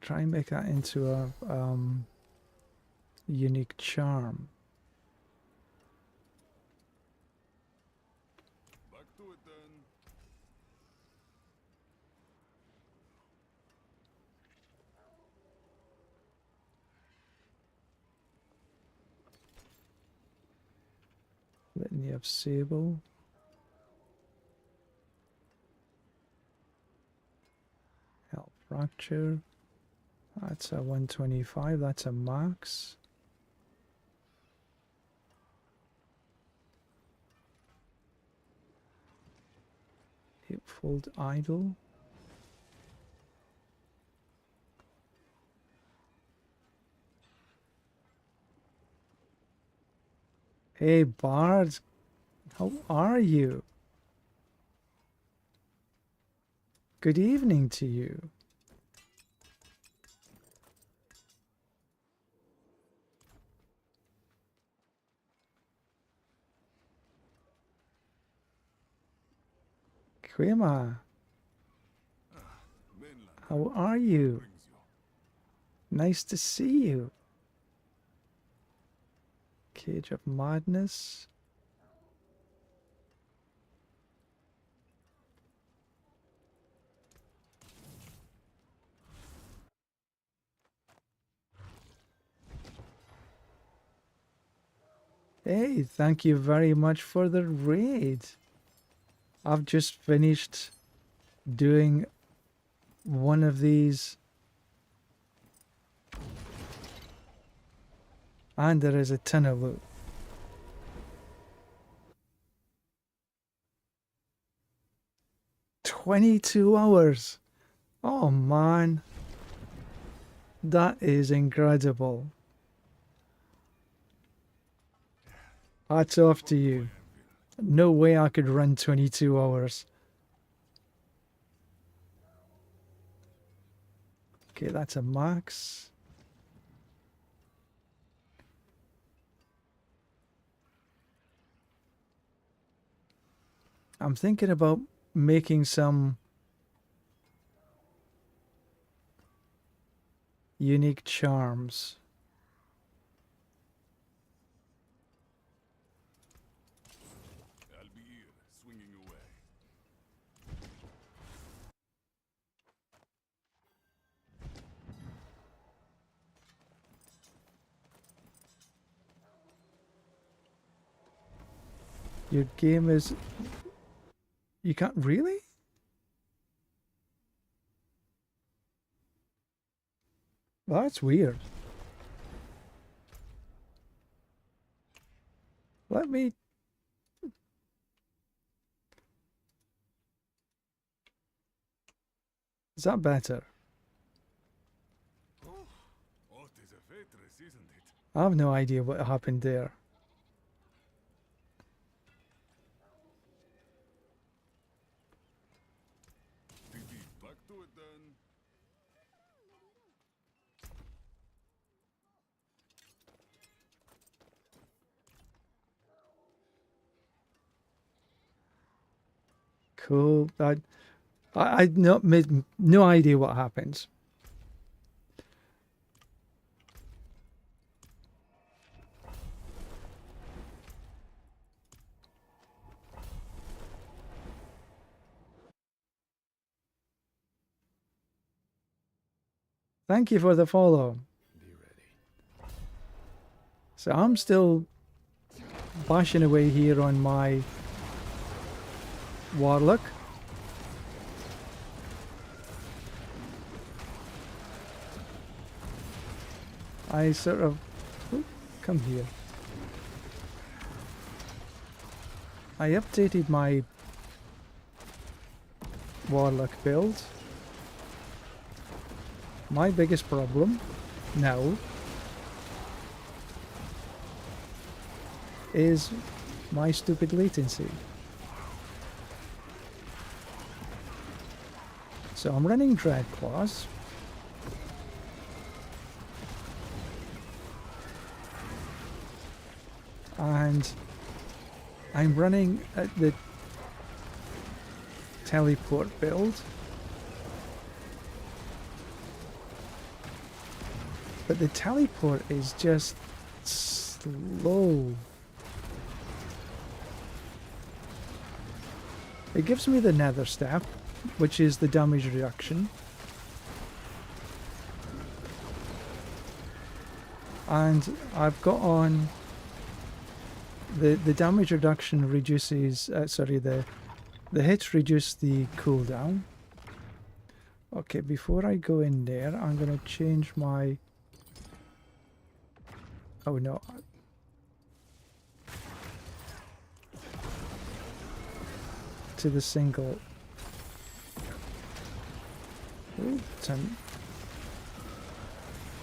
Try and make that into a unique charm. Back to it then. Litany of Sable. Health Fracture. That's a 125, that's a max. Hipfold Idol. Hey Bard, how are you? Good evening to you. Quima, Mainland how are you? brings you. Nice to see you. Cage of Madness. Hey, thank you very much for the raid. I've just finished doing one of these. And there is a ton of loot. "22 hours. Oh man. That is incredible. Hats off to you. No way I could run 22 hours. Okay, that's a max. I'm thinking about making some unique charms. I'll be here, swinging away. Your game is... You can't... Really? That's weird. Let me... Is that better? Oh, is a waitress, isn't it? I have no idea what happened there. TP, back to it then. Cool. I made no idea what happens. Thank you for the follow. Be ready. So I'm still bashing away here on my Warlock. I sort of... Oop, come here. I updated my Warlock build. My biggest problem now is my stupid latency. So I'm running Dreadclaws. And I'm running the teleport build. But the teleport is just slow. It gives me the nether step, which is the damage reduction. And I've got on the damage reduction reduces. Sorry, the hits reduce the cooldown. Okay, before I go in there, I'm gonna change my. Oh no. To the single. Ooh,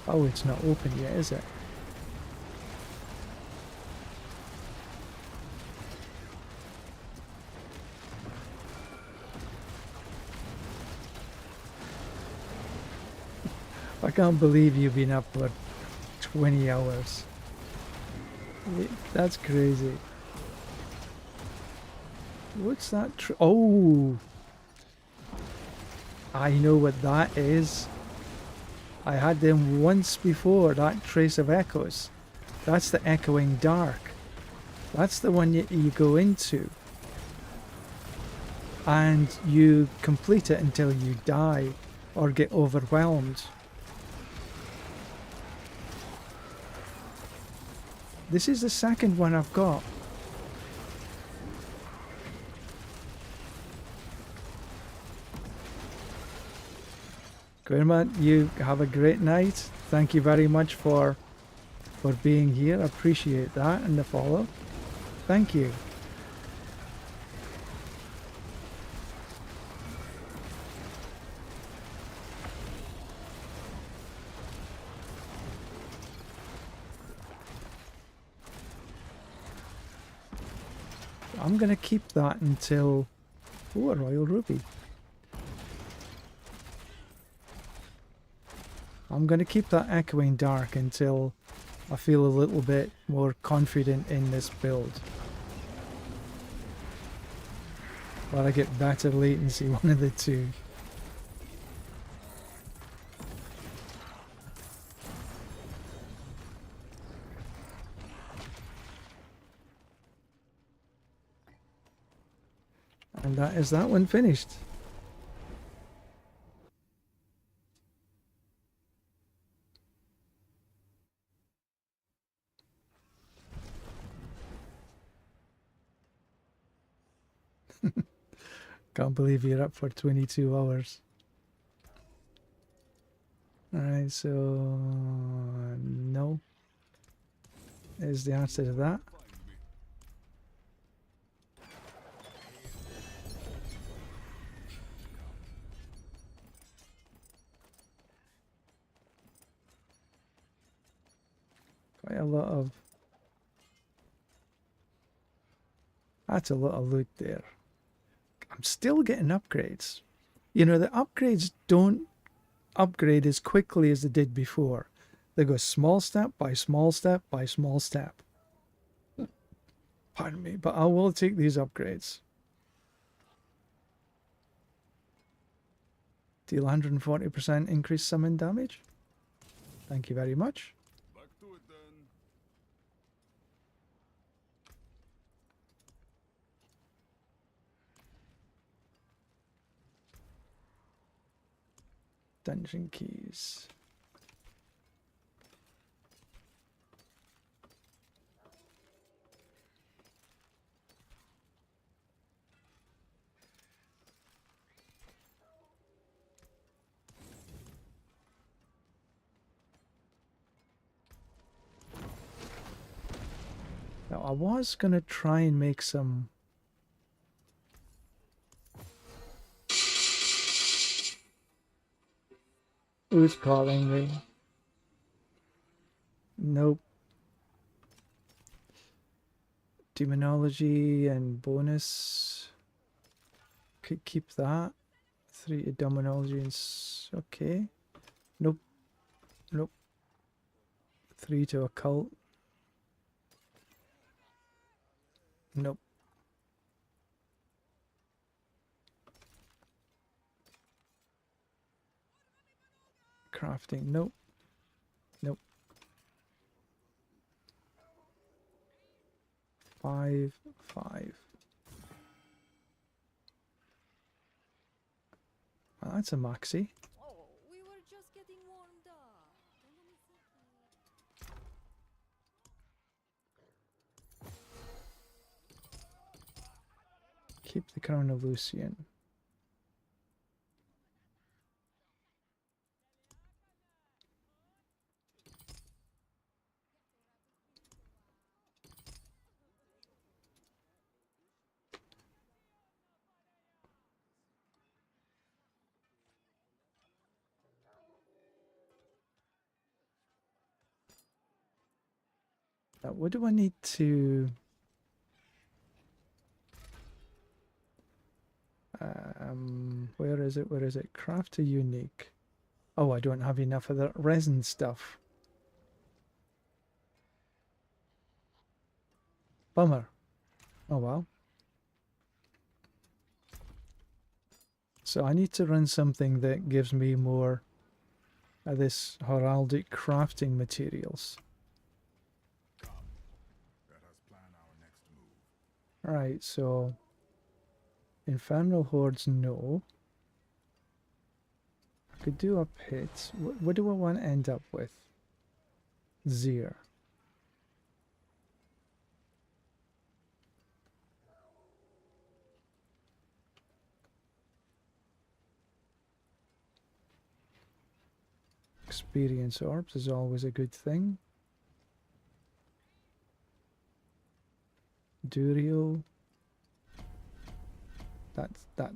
oh, it's not open yet, is it? I can't believe you've been up for 20 hours. That's crazy. What's that? Oh! I know what that is. I had them once before, that Trace of Echoes. That's the Echoing Dark. That's the one you go into. And you complete it until you die or get overwhelmed. This is the second one I've got. Gurman, you have a great night. Thank you very much for being here. I appreciate that and the follow. Thank you. I'm going to keep that until... Oh, a Royal Ruby. I'm going to keep that Echoing Dark until I feel a little bit more confident in this build. Or I get better latency, one of the two. And that is that one finished. Can't believe you're up for 22 hours. Alright, so no is the answer to that. Quite a lot of... That's a lot of loot there. I'm still getting upgrades. You know, the upgrades don't upgrade as quickly as they did before. They go small step by small step by small step. Pardon me, but I will take these upgrades. Deal 140% increased summon damage. Thank you very much. Back to it then. Dungeon keys. Now I was gonna try and make some... Who's calling me? Nope. Demonology and bonus. Could keep that. 3 to demonology and... Okay. Nope. Nope. 3 to occult. Nope. Crafting. Nope. Nope. 5, 5. Well, that's a maxi. Oh, we were just getting warmed up. Keep the crown of Lucian. Now, what do I need to... where is it? Where is it? Craft a unique. Oh, I don't have enough of the resin stuff. Bummer. Oh well. So I need to run something that gives me more of this heraldic crafting materials. Let us plan our next move. Alright, so Infernal Hordes, no. I could do a pit. What do I want to end up with? Zir. Experience orbs is always a good thing. Duriel. That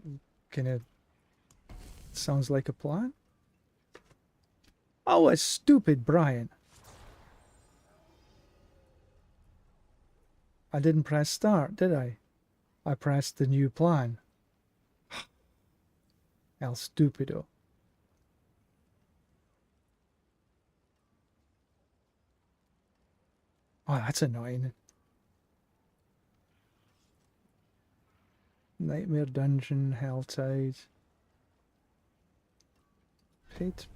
kind of sounds like a plan. Oh, a stupid Brian. I didn't press start, did I? I pressed the new plan. El stupido. Oh, that's annoying. Nightmare Dungeon, Helltide. Pit.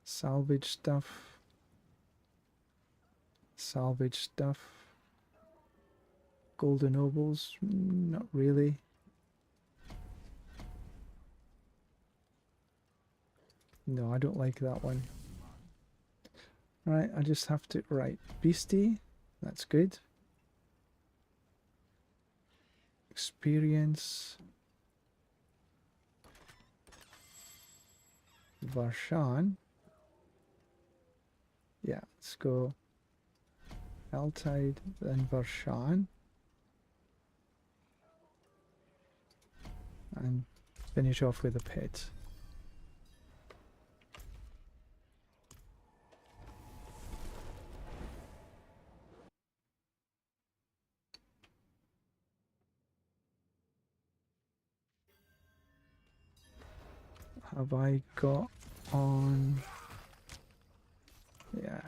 Salvage stuff. Golden Nobles, not really. No, I don't like that one. Right, I just have to... Right, Beastie. That's good. Experience. Varshan. Yeah, let's go Altide, then Varshan. And finish off with a pit. Have I got on? Yeah.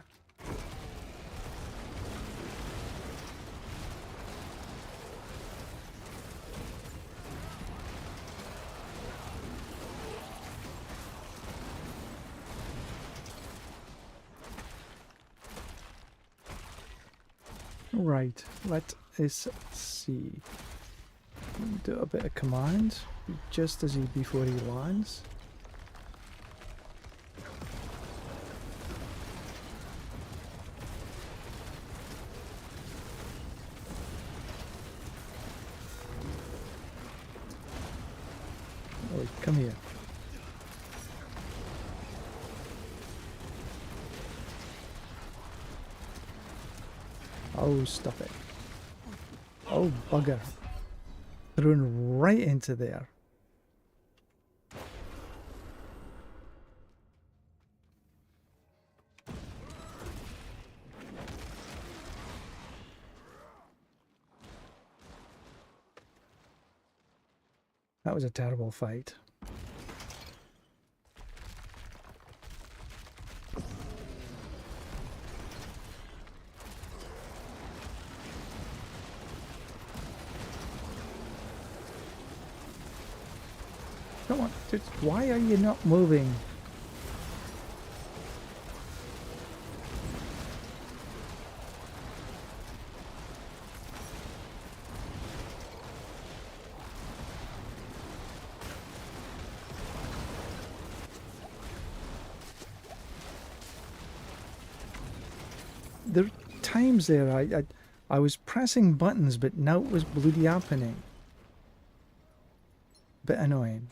Right, let us see. Do a bit of command just as before he lands. Oh, come here. Oh, stop it. Oh, bugger. Thrown right into there. That was a terrible fight. Come on, dude, why are you not moving? They're times there I was pressing buttons, but now it was bloody happening. Bit annoying.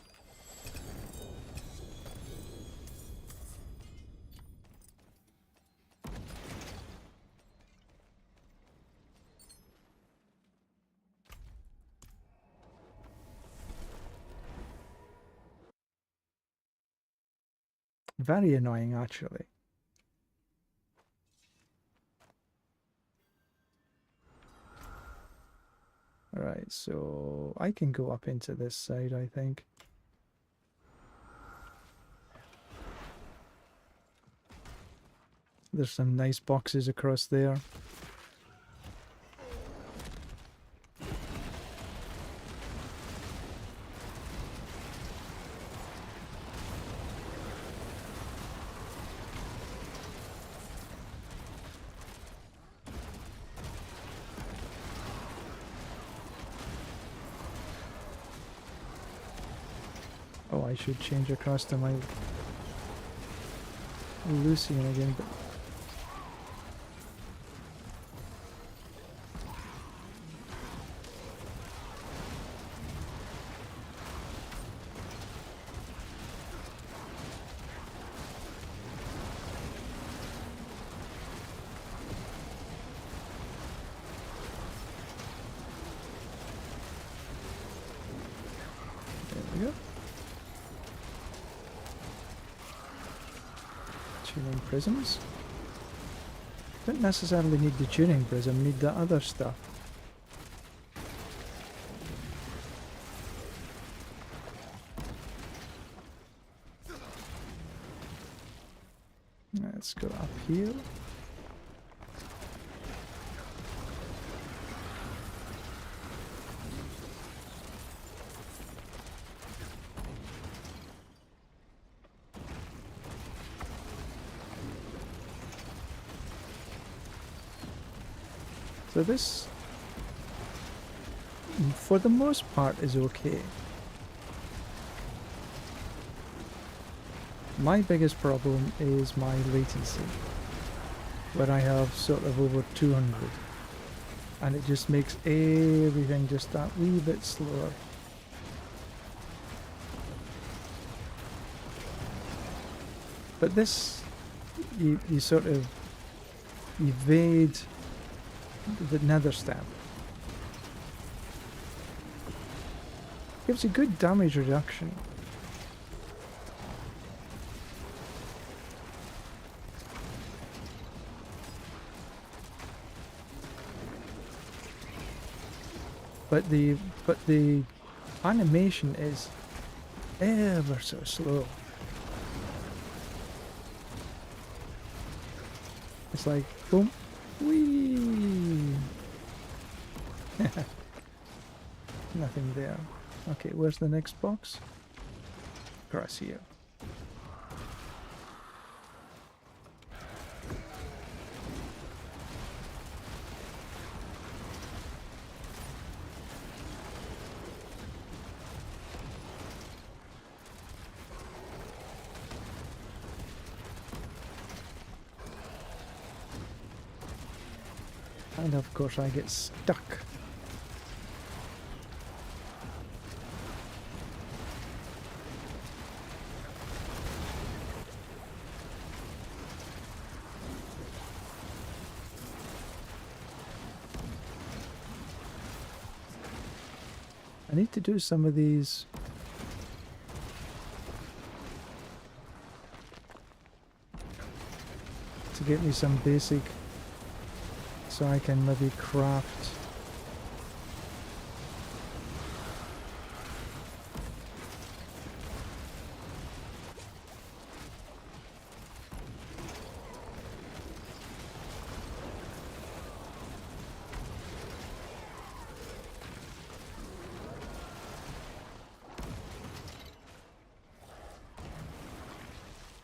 Very annoying, actually. Alright, so I can go up into this side, I think. There's some nice boxes across there. Oh, I should change across to my Lucian again, but there we go. Tuning prisms. Don't necessarily need the tuning prism, need the other stuff. Let's go up here. So this, for the most part, is okay. My biggest problem is my latency, where I have sort of over 200, and it just makes everything just that wee bit slower. But this, you sort of evade the nether step. Gives you good damage reduction. But the animation is ever so slow. It's like boom, whee. Nothing there. Okay, where's the next box? Across here. And of course I get stuck. I need to do some of these to get me some basic, so I can maybe craft.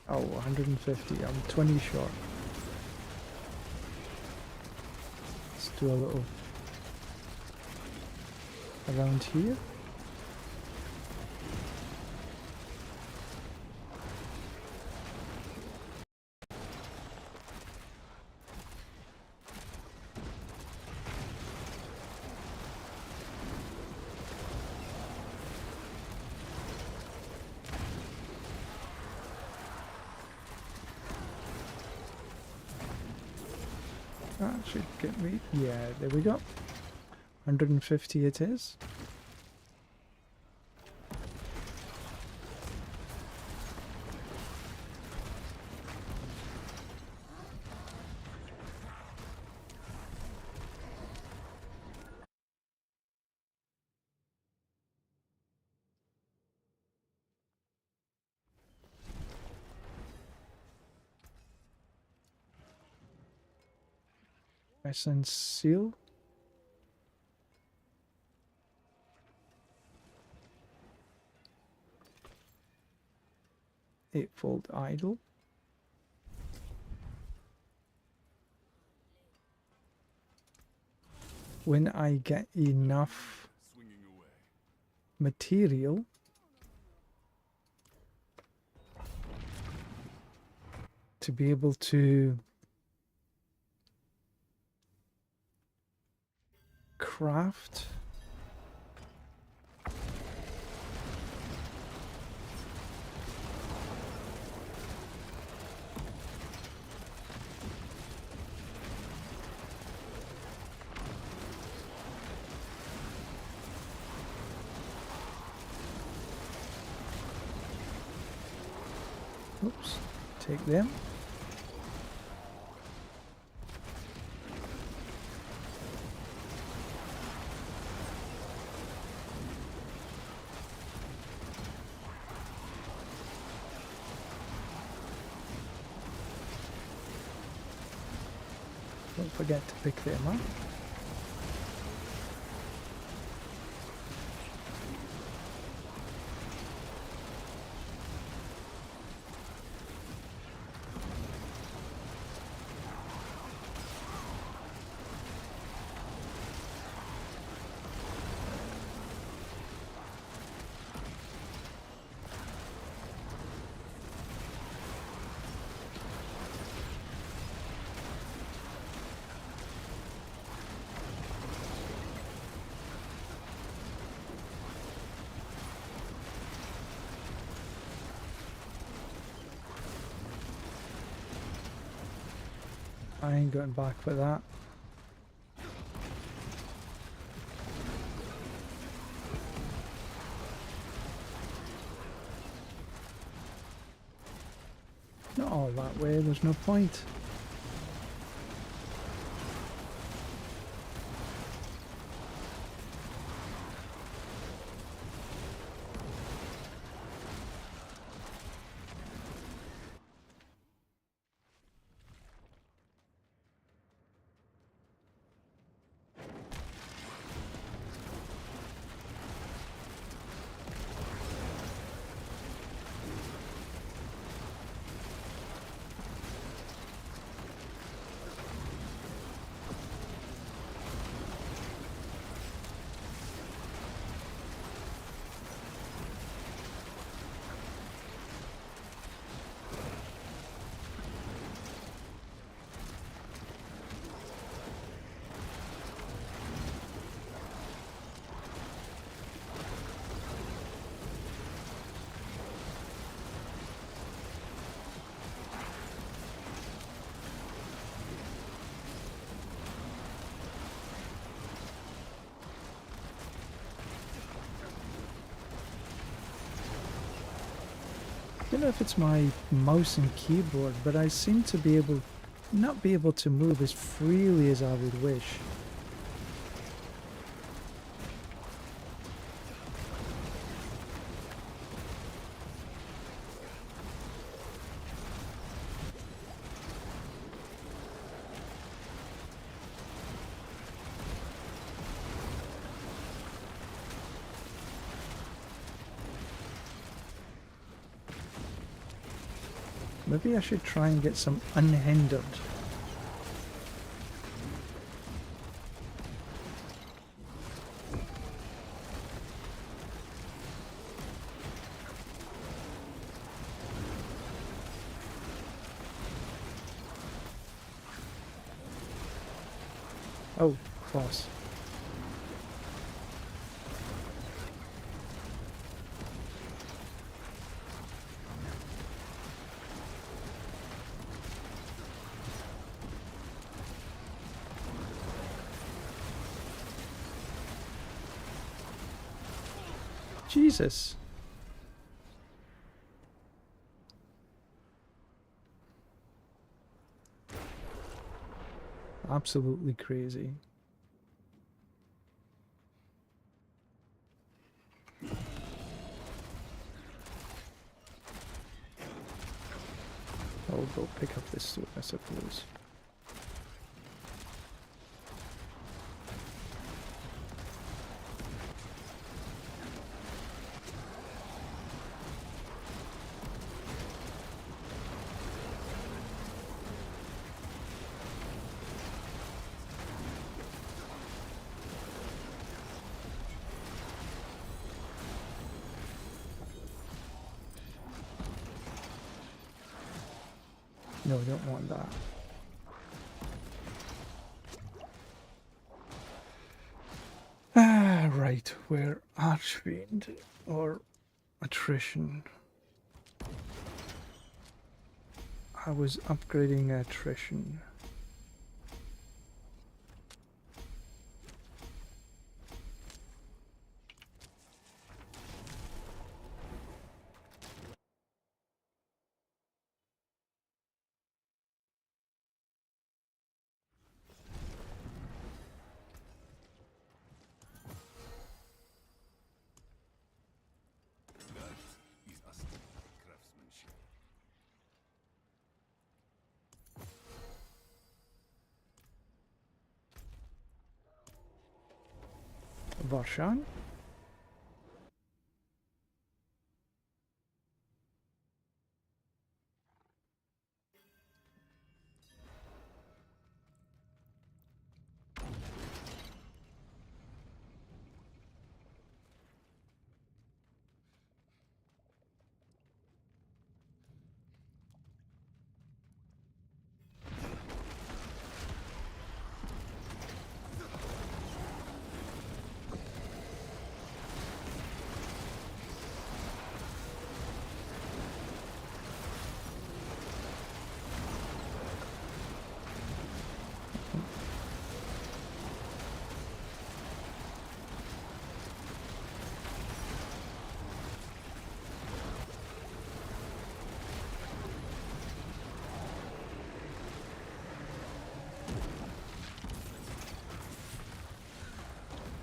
Oh, 150. I'm 20 short. Let's do a little around here. That should get me. Yeah, there we go. 150 it is. Essence seal. Eightfold idol. When I get enough Swinging away. material, to be able to craft oops, take them. Don't forget to pick them up. I ain't going back for that. Not all that way, there's no point. I don't know if it's my mouse and keyboard, but I seem to be not be able to move as freely as I would wish. Maybe I should try and get some unhindered. Oh, close. Jesus. Absolutely crazy. I'll go pick up this sword, I suppose. No, we don't want that. Ah, right, we're Archfiend, or Attrition. I was upgrading Attrition. That is Aston craftsmanship. Varshan?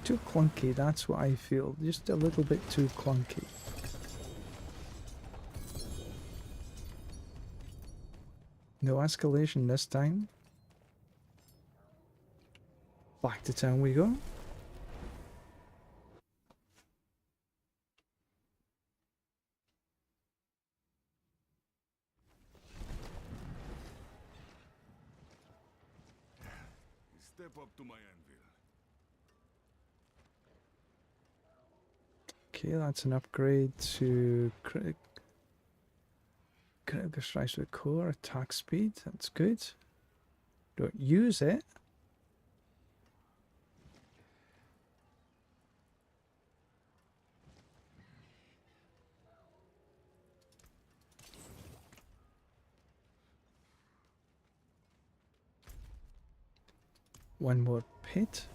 Too clunky, that's what I feel. Just a little bit too clunky. No escalation this time. Back to town we go. Step up to my anvil. Okay, that's an upgrade to critical strikes with core, attack speed, that's good. Don't use it. One more pit.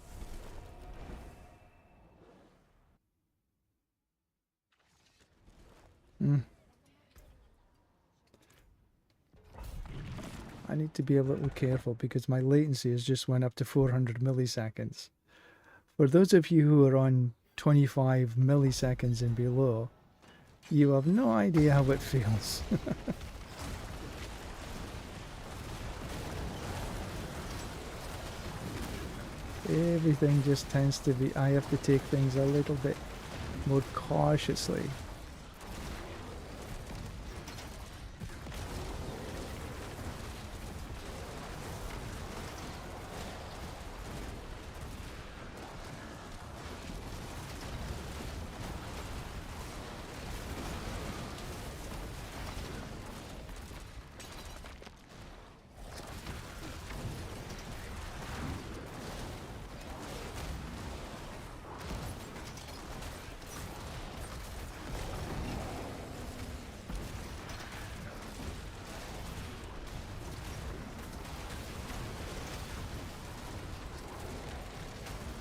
I need to be a little careful because my latency has just went up to 400 milliseconds. For those of you who are on 25 milliseconds and below, you have no idea how it feels. Everything just tends to be, I have to take things a little bit more cautiously.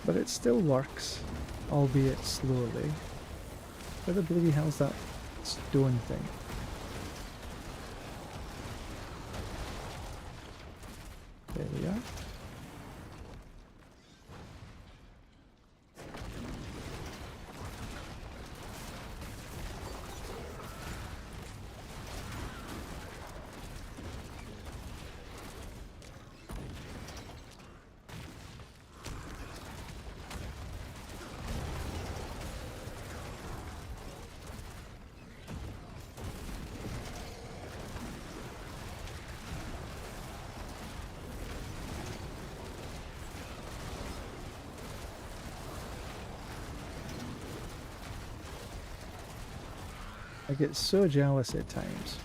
But it still works, albeit slowly. Where the bloody hell's that stone thing? There we are. I get so jealous at times.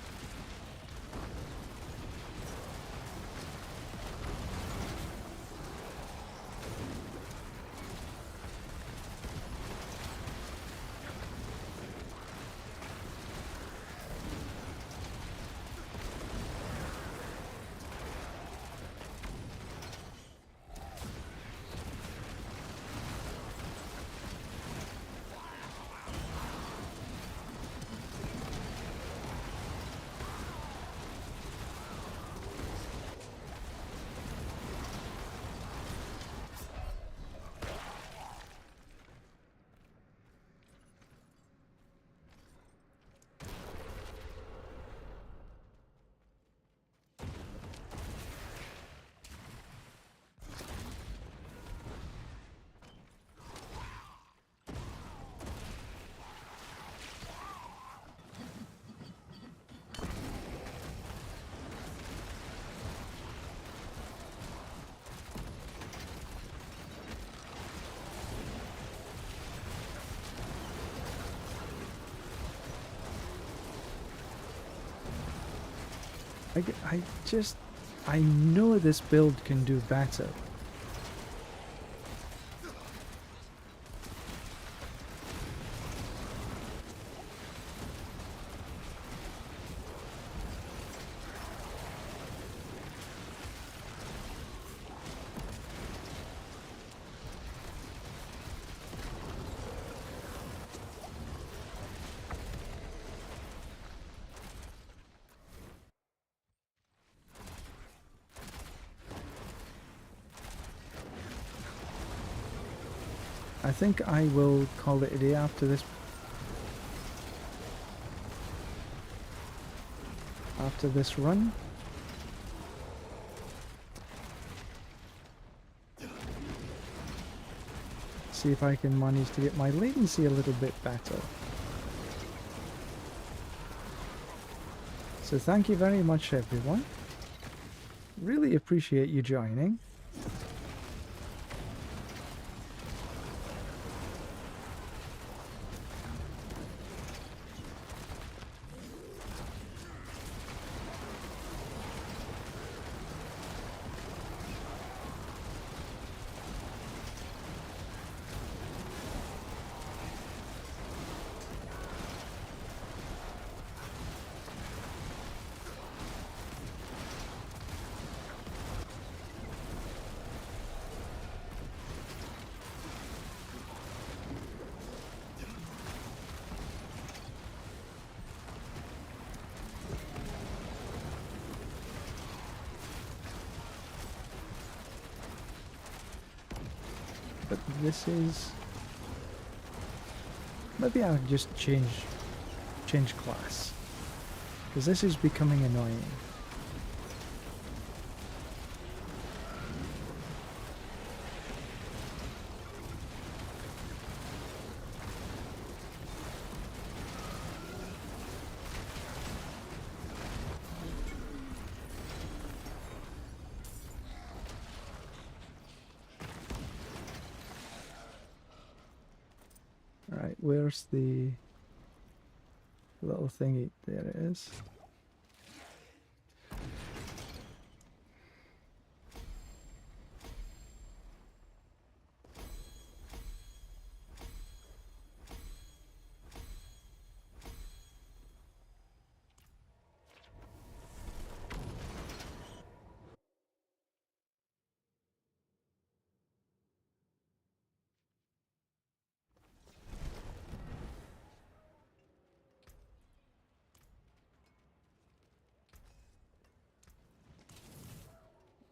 I know this build can do better. I think I will call it a day after this. After this run. See if I can manage to get my latency a little bit better. So thank you very much, everyone. Really appreciate you joining. But this is... Maybe I'll just change class. Because this is becoming annoying. Alright, where's the little thingy? There it is.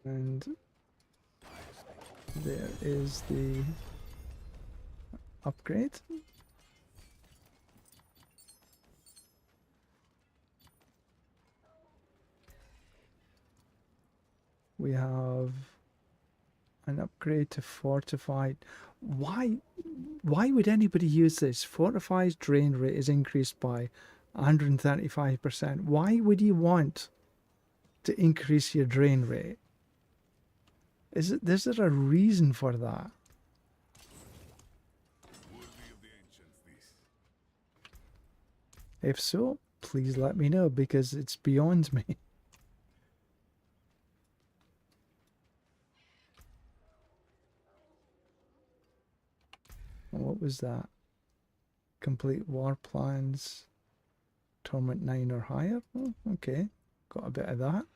And there is the upgrade. We have an upgrade to fortified. Why would anybody use this? Fortified drain rate is increased by 135%. Why would you want to increase your drain rate? Is there a reason for that? Worthy of the ancients, this. If so, please let me know, because it's beyond me. What was that? Complete war plans. Torment 9 or higher. Oh, okay. Got a bit of that.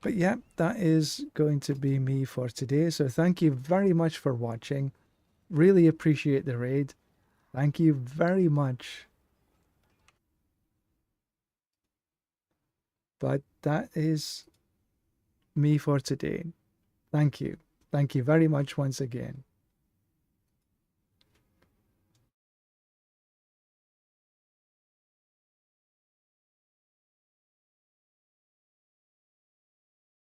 But yeah, that is going to be me for today. So thank you very much for watching. Really appreciate the raid. Thank you very much. But that is me for today. Thank you. Thank you very much once again.